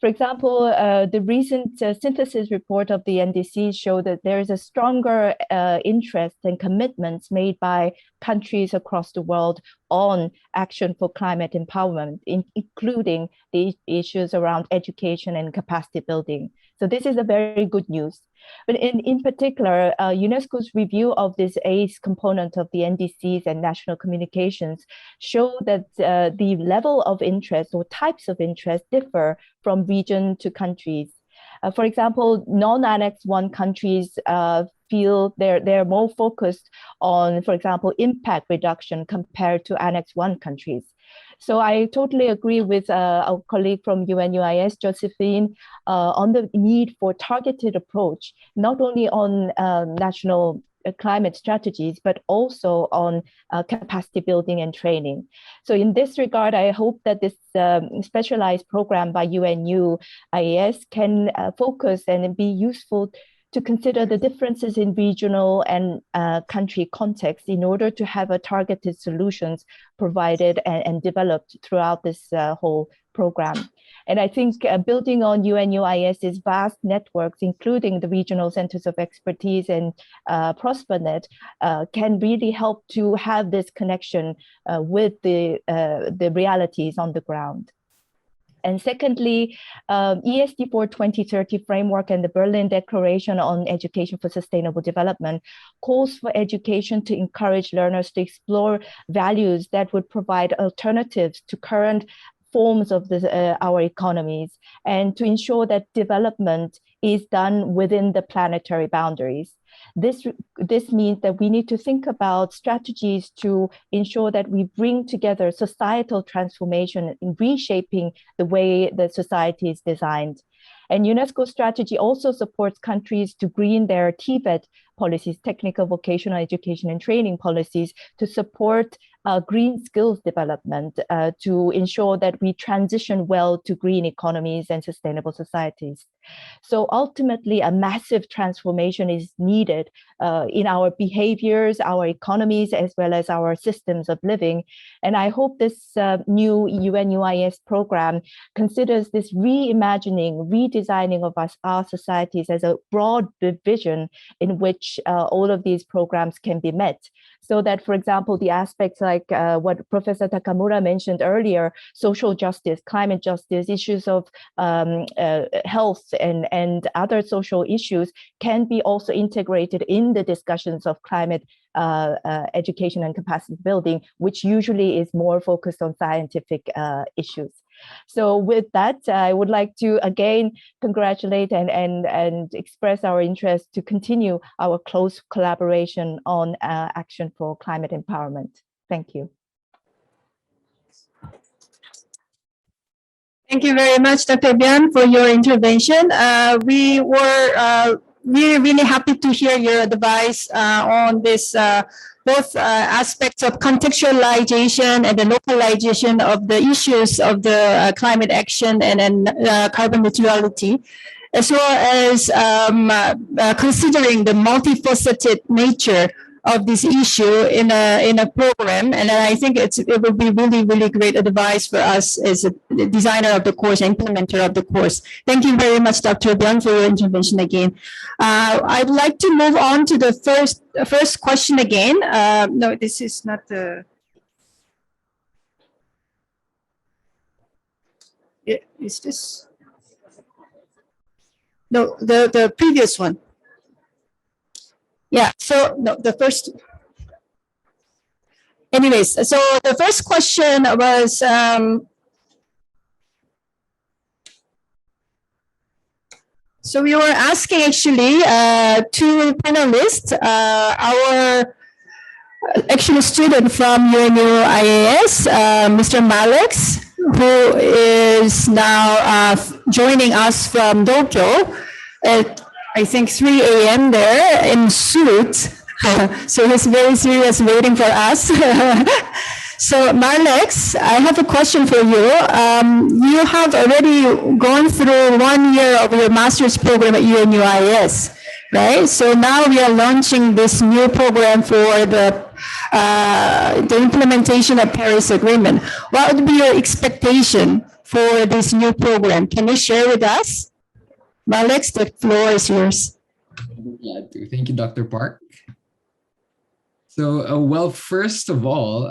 [SPEAKER 12] For example, the recent synthesis report of the NDCs show that there is a stronger interest and commitments made by countries across the world on action for climate empowerment, including the issues around education and capacity building. So this is a very good news. But in particular, UNESCO's review of this ACE component of the NDCs and national communications show that the level of interest or types of interest differ from region to countries. For example, non-Annex 1 countries feel they're more focused on, for example, impact reduction compared to Annex 1 countries. So I totally agree with our colleague from UNU-IAS, Josephine, on the need for targeted approach, not only on national climate strategies, but also on capacity building and training. So in this regard, I hope that this specialized program by UNU-IAS can focus and be useful to consider the differences in regional and country context in order to have a targeted solutions provided and developed throughout this whole program. And I think building on UNU-IAS's vast networks, including the regional centers of expertise and ProsperNet, can really help to have this connection with the realities on the ground. And secondly, ESD for 2030 framework and the Berlin Declaration on Education for Sustainable Development calls for education to encourage learners to explore values that would provide alternatives to current forms of our economies and to ensure that development is done within the planetary boundaries. This means that we need to think about strategies to ensure that we bring together societal transformation in reshaping the way the society is designed. And UNESCO strategy also supports countries to green their TVET policies, technical vocational education and training policies, to support green skills development, to ensure that we transition well to green economies and sustainable societies. So ultimately, a massive transformation is needed in our behaviors, our economies, as well as our systems of living. And I hope this new UNU-IAS program considers this reimagining, redesigning of our societies as a broad vision in which all of these programs can be met. So that, for example, the aspects like what Professor Takamura mentioned earlier, social justice, climate justice, issues of health and other social issues can be also integrated in the discussions of climate education and capacity building, which usually is more focused on scientific issues. So with that, I would like to again congratulate and express our interest to continue our close collaboration on action for climate empowerment. Thank you.
[SPEAKER 11] Thank you very much, Dr. Bian, for your intervention. We were really happy to hear your advice on this both aspects of contextualization and the localization of the issues of the climate action and carbon neutrality, as well as considering the multifaceted nature of this issue in a program. And I think it will be really great advice for us as a designer of the course, implementer of the course. Thank you very much, Dr. Byung, for your intervention again. I'd like to move on to the first question again. No, this is not the. Is this? No, the previous one. Yeah, so no, the first. Anyways, so the first question was so we were asking actually two panelists, our actual student from UNU-IAS, Mr. Malex, who is now joining us from Tokyo at I think 3 a.m. there in suit. So he's very serious waiting for us. So Marlex, I have a question for you. You have already gone through 1 year of your master's program at UNU-IAS, right? So now we are launching this new program for the implementation of Paris Agreement. What would be your expectation for this new program. Can you share with us? Alex, the floor is yours.
[SPEAKER 13] Glad to. Thank you, Dr. Park. So, well, first of all,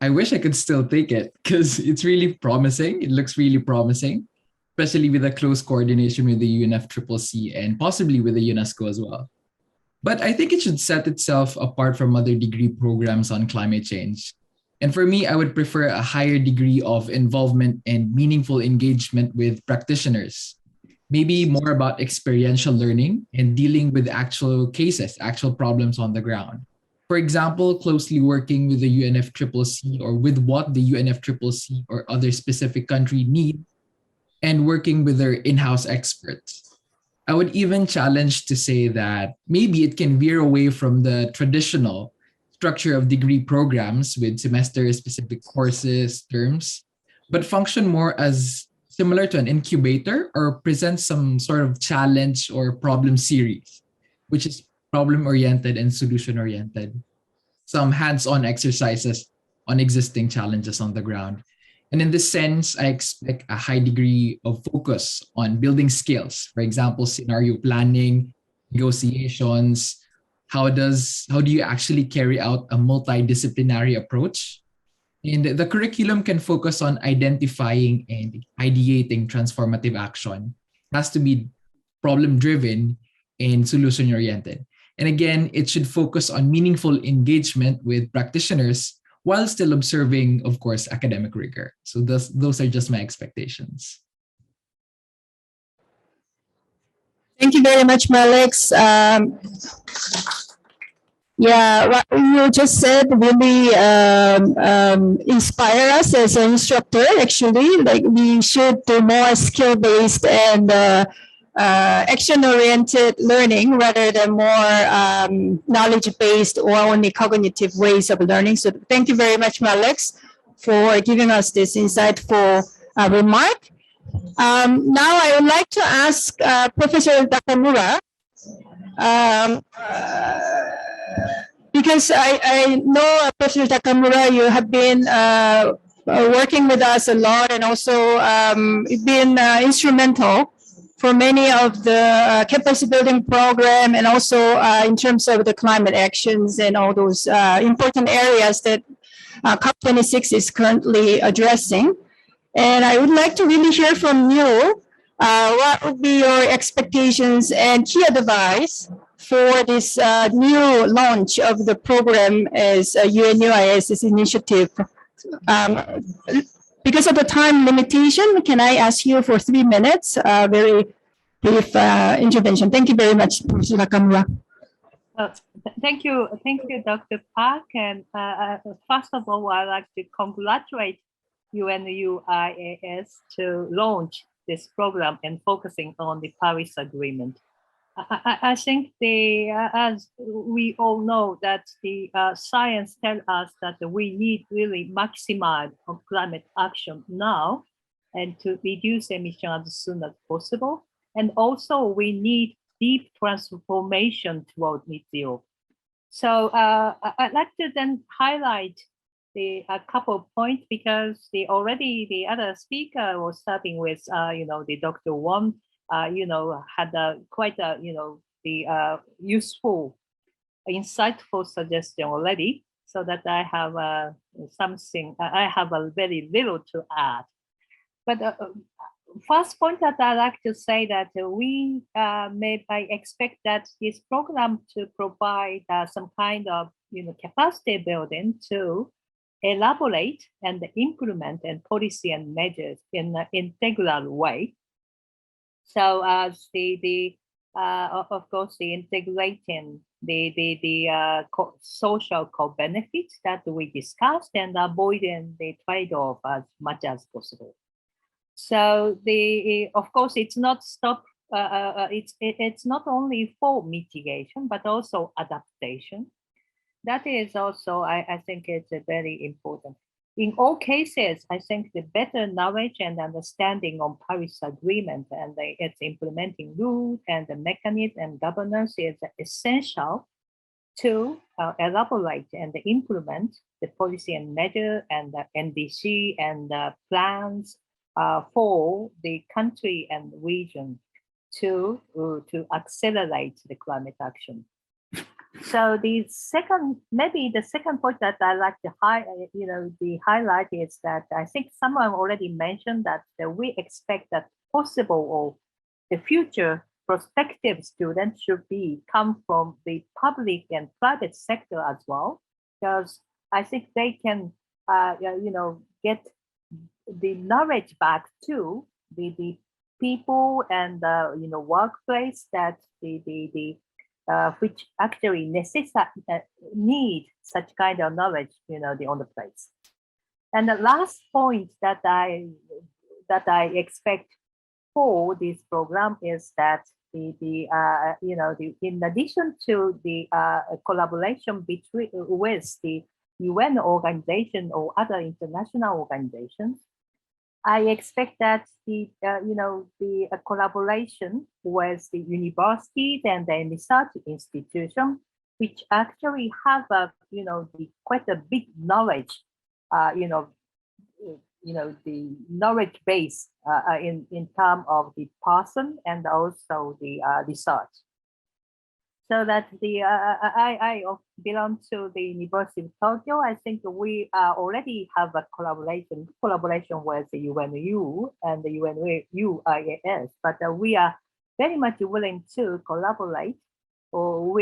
[SPEAKER 13] I wish I could still take it because it's really promising. It looks really promising, especially with a close coordination with the UNFCCC and possibly with the UNESCO as well. But I think it should set itself apart from other degree programs on climate change. And for me, I would prefer a higher degree of involvement and meaningful engagement with practitioners. Maybe more about experiential learning and dealing with actual cases, actual problems on the ground. For example, closely working with the UNFCCC or with what the UNFCCC or other specific country need and working with their in-house experts. I would even challenge to say that maybe it can veer away from the traditional structure of degree programs with semester-specific courses, terms, but function more as similar to an incubator or present some sort of challenge or problem series, which is problem-oriented and solution-oriented. Some hands-on exercises on existing challenges on the ground. And in this sense, I expect a high degree of focus on building skills. For example, scenario planning, negotiations. How do you actually carry out a multidisciplinary approach? And the curriculum can focus on identifying and ideating transformative action. It has to be problem-driven and solution-oriented. And again, it should focus on meaningful engagement with practitioners while still observing, of course, academic rigor. So those are just my expectations.
[SPEAKER 11] Thank you very much, Alex. Yeah, what you just said really inspire us as an instructor, actually. Like we should do more skill-based and action-oriented learning rather than more knowledge-based or only cognitive ways of learning. So thank you very much, Alex, for giving us this insightful remark. Now I would like to ask Professor Takamura, because I know, Professor Takamura, you have been working with us a lot and also been instrumental for many of the capacity building program and also in terms of the climate actions and all those important areas that COP26 is currently addressing. And I would like to really hear from you, what would be your expectations and key advice for this new launch of the program as UNU-IAS initiative. Because of the time limitation, can I ask you for 3 minutes, very brief intervention? Thank you very much, Professor Nakamura.
[SPEAKER 7] Thank you, Dr. Park. And first of all, I'd like to congratulate UNU-IAS to launch this program and focusing on the Paris Agreement. I think as we all know that the science tells us that we need really maximize on climate action now and to reduce emissions as soon as possible. And also we need deep transformation toward net zero. So I'd like to then highlight a couple of points because the other speaker was starting with the Dr. Wong had quite a useful, insightful suggestion already. So that I have I have a very little to add. But first point that I'd like to say that I expect that this program to provide some kind of capacity building to elaborate and implement and policy and measures in an integral way. So as of course the integrating the social co-benefits that we discussed and avoiding the trade-off as much as possible. So of course it's not it's not only for mitigation but also adaptation. That is also, I think it's very important. In all cases, I think the better knowledge and understanding on Paris Agreement and its implementing rules and the mechanism and governance is essential to elaborate and implement the policy and measure and the NDC and the plans for the country and region to accelerate the climate action. So the second point that I like to highlight is that I think someone already mentioned that we expect that possible or the future prospective students should come from the public and private sector as well, because I think they can get the knowledge back to the people and workplace that which actually need such kind of knowledge on the place. And the last point that I expect for this program is that in addition to the collaboration with the UN organization or other international organizations, I expect that the collaboration with the universities and the research institutions, which actually have quite a big knowledge, the knowledge base in terms of the person and also the research. So that I belong to the University of Tokyo. I think we already have a collaboration with the UNU and the UNU-IAS, but we are very much willing to collaborate or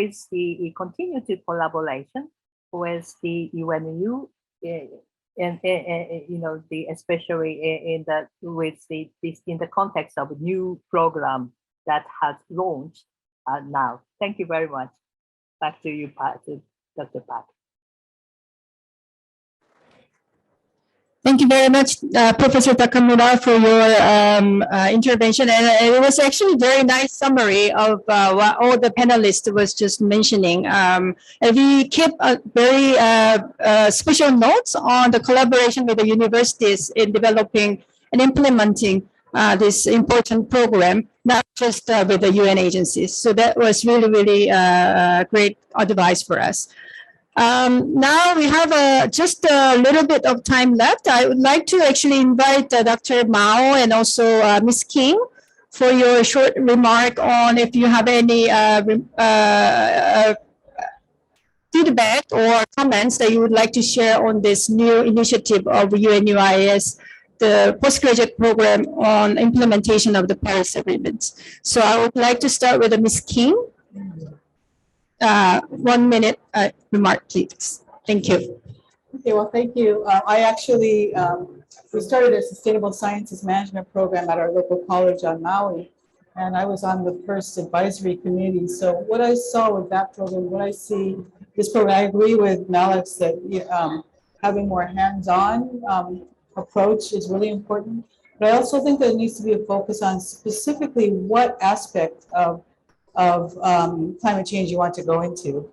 [SPEAKER 7] continue to collaboration with the UNU and especially in the context of a new program that has launched now. Thank you very much. Back to you, Dr. Park.
[SPEAKER 11] Thank you very much, Professor Takamura, for your intervention. And it was actually a very nice summary of what all the panelists was just mentioning. And we keep very special notes on the collaboration with the universities in developing and implementing this important program, not just with the UN agencies. So that was really, really great advice for us. Now we have just a little bit of time left. I would like to actually invite Dr. Mao and also Ms. King for your short remark on if you have any feedback or comments that you would like to share on this new initiative of UNU-IAS, the postgraduate program on implementation of the Paris Agreement. So I would like to start with Ms. King. 1 minute remark, please. Thank you.
[SPEAKER 6] Okay, well, thank you. I actually, we started a sustainable sciences management program at our local college on Maui, and I was on the first advisory committee. So what I saw with that program, what I see this program, I agree with Malix that having more hands-on approach is really important. But I also think there needs to be a focus on specifically what aspect of climate change you want to go into.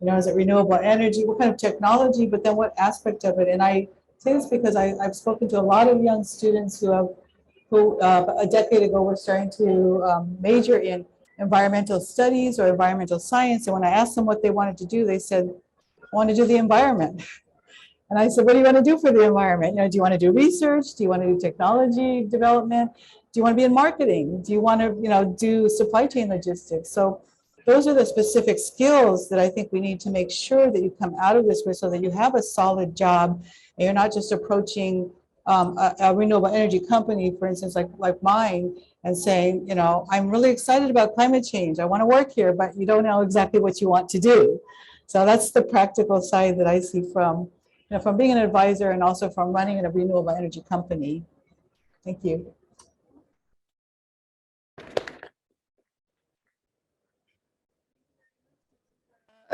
[SPEAKER 6] Is it renewable energy? What kind of technology? But then what aspect of it? And I say this because I've spoken to a lot of young students who a decade ago were starting to major in environmental studies or environmental science. And when I asked them what they wanted to do, they said, I want to do the environment. And I said, what do you want to do for the environment? Do you want to do research? Do you want to do technology development? Do you want to be in marketing? Do you want to, do supply chain logistics? So those are the specific skills that I think we need to make sure that you come out of this with, so that you have a solid job and you're not just approaching a renewable energy company, for instance, like mine, and saying, I'm really excited about climate change. I want to work here, but you don't know exactly what you want to do. So that's the practical side that I see from being an advisor and also from running a renewable energy company. Thank you.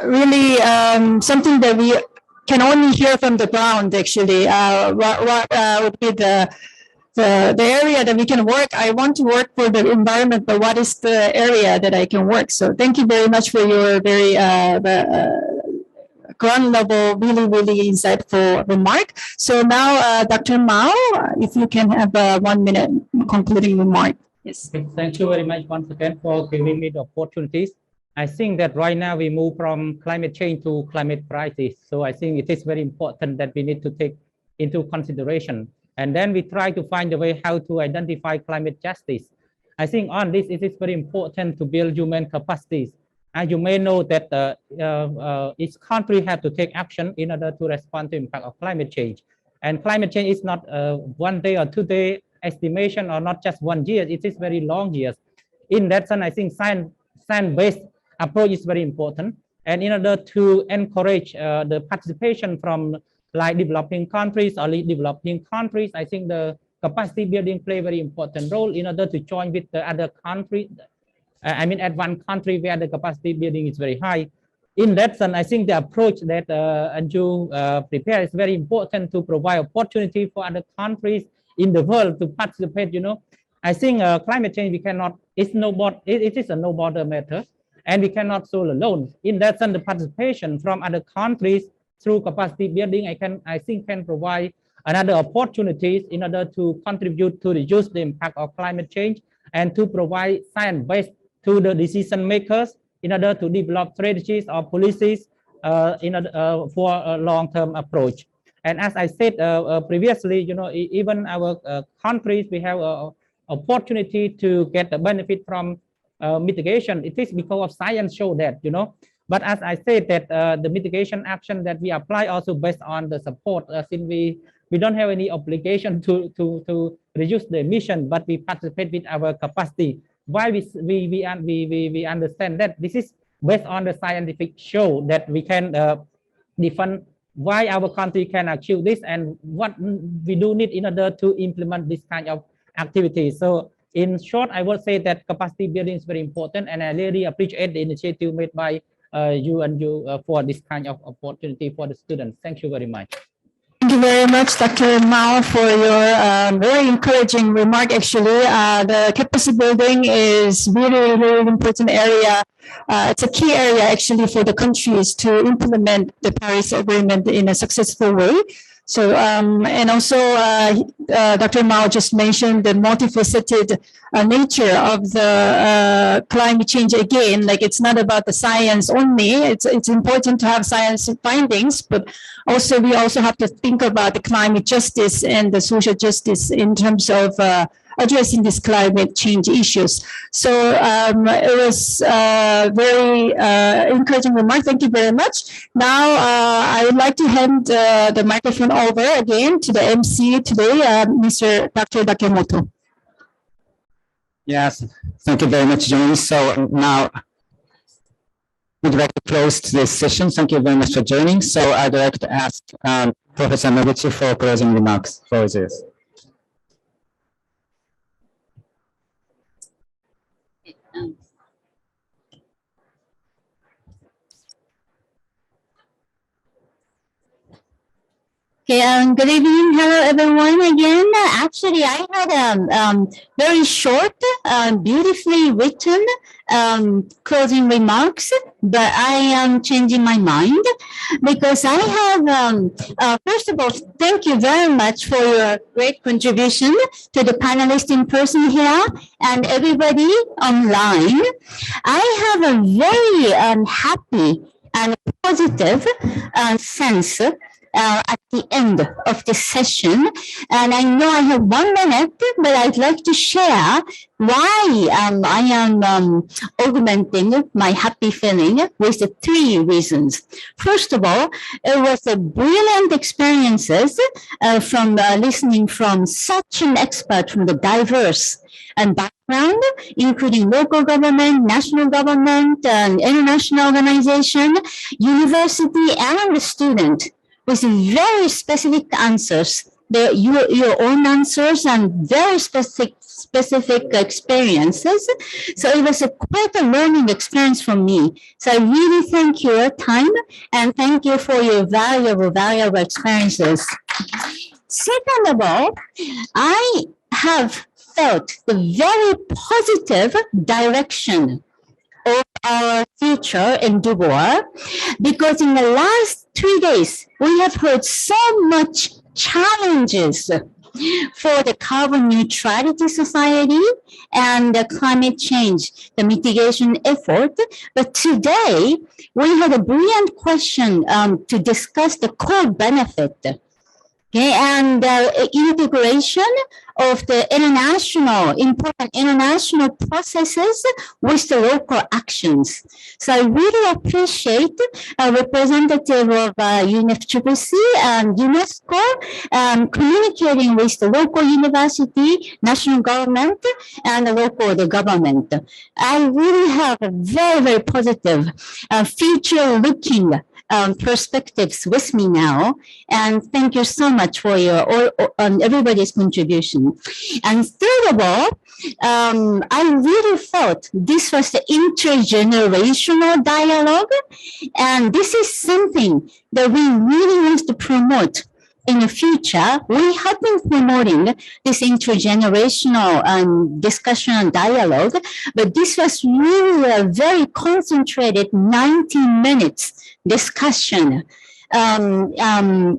[SPEAKER 11] Really something that we can only hear from the ground, actually. What would be the area that we can work? I want to work for the environment, but what is the area that I can work? So thank you very much for your very ground level, really, really insightful remark. So now, Dr. Mao, if you can have a 1 minute concluding remark. Yes.
[SPEAKER 5] Thank you very much once again for giving me the opportunities. I think that right now we move from climate change to climate crisis. So I think it is very important that we need to take into consideration And then we try to find a way how to identify climate justice. I think on this, it is very important to build human capacities. As you may know that each country has to take action in order to respond to the impact of climate change. And climate change is not 1 day or 2 day estimation, or not just 1 year, it is very long years. In that sense, I think science-based approach is very important. And in order to encourage the participation from like developing countries or developing countries, I think the capacity building play a very important role in order to join with the other countries. I mean, at one country where the capacity building is very high. In that sense, I think the approach that Anju prepared is very important to provide opportunity for other countries in the world to participate. You know, I think climate change, we cannot, it is a no border matter, and we cannot solve alone. In that sense, the participation from other countries through capacity building, I think can provide another opportunities in order to contribute to reduce the impact of climate change and to provide science-based to the decision makers in order to develop strategies or policies for a long-term approach. And as I said previously, you know, even our countries, we have opportunity to get the benefit from mitigation. It is because of science show that, you know. But as I said that the mitigation action that we apply also based on the support, since we don't have any obligation to reduce the emission, but we participate with our capacity. Why we understand that this is based on the scientific show that we can define why our country can achieve this and what we do need in order to implement this kind of activity. So in short, I would say that capacity building is very important, and I really appreciate the initiative made by you and you for this kind of opportunity for the students. Thank you very much.
[SPEAKER 11] Thank you very much, Dr. Mao, for your very encouraging remark. Actually, the capacity building is really, really important area. It's a key area actually for the countries to implement the Paris Agreement in a successful way. So, and also Dr. Mao just mentioned the multifaceted nature of the climate change again. Like, it's not about the science only. It's important to have science findings, but also we also have to think about the climate justice and the social justice in terms of addressing these climate change issues. So it was very encouraging remark. Thank you very much. Now I would like to hand the microphone over again to the MC today, Mr. Dr. Dakemoto.
[SPEAKER 3] Yes, thank you very much, Johnny. So now we'd like to close this session. Thank you very much for joining. So I'd like to ask Professor Noguchi for closing remarks for this.
[SPEAKER 1] Okay, good evening. Hello, everyone. Again, actually, I had a very short, beautifully written closing remarks, but I am changing my mind because I have, first of all, thank you very much for your great contribution to the panelists in person here and everybody online. I have a very happy and positive sense at the end of this session. And I know I have 1 minute, but I'd like to share why I am augmenting my happy feeling with the 3 reasons. First of all, it was a brilliant experiences from listening from such an expert from the diverse and background, including local government, national government, and international organization, university, and the student, with very specific answers, your own answers and very specific experiences. So it was quite a learning experience for me. So I really thank your time and thank you for your valuable experiences. Second of all, I have felt the very positive direction of our future endeavor, because in the last 3 days, we have heard so much challenges for the carbon neutrality society and the climate change, the mitigation effort. But today, we had a brilliant question to discuss the core benefit Okay, and integration of the important international processes with the local actions. So I really appreciate a representative of UNFCCC and UNESCO communicating with the local university, national government, and the local government. I really have a very, very positive future-looking perspectives with me now, and thank you so much for your everybody's contribution. And third of all, I really thought this was the intergenerational dialogue, and this is something that we really want to promote in the future. We have been promoting this intergenerational discussion and dialogue, but this was really a very concentrated 90 minutes discussion,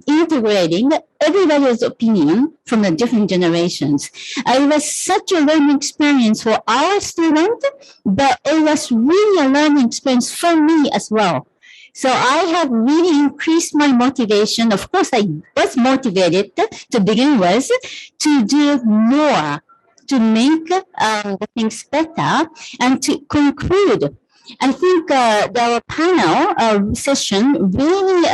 [SPEAKER 1] integrating everybody's opinion from the different generations. It was such a learning experience for our students, but it was really a learning experience for me as well. So I have really increased my motivation. Of course, I was motivated to begin with to do more, to make the things better, and to conclude. I think our panel session really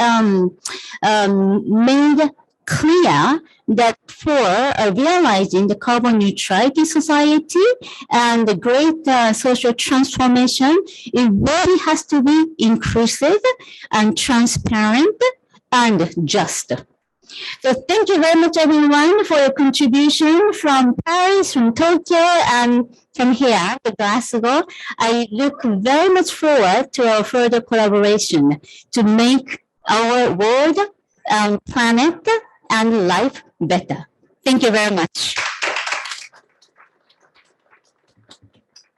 [SPEAKER 1] made clear that for realizing the carbon neutrality society and the great social transformation, it really has to be inclusive and transparent and just. So thank you very much, everyone, for your contribution from Paris, from Tokyo, and from here to Glasgow. I look very much forward to our further collaboration to make our world, planet, and life better. Thank you very much.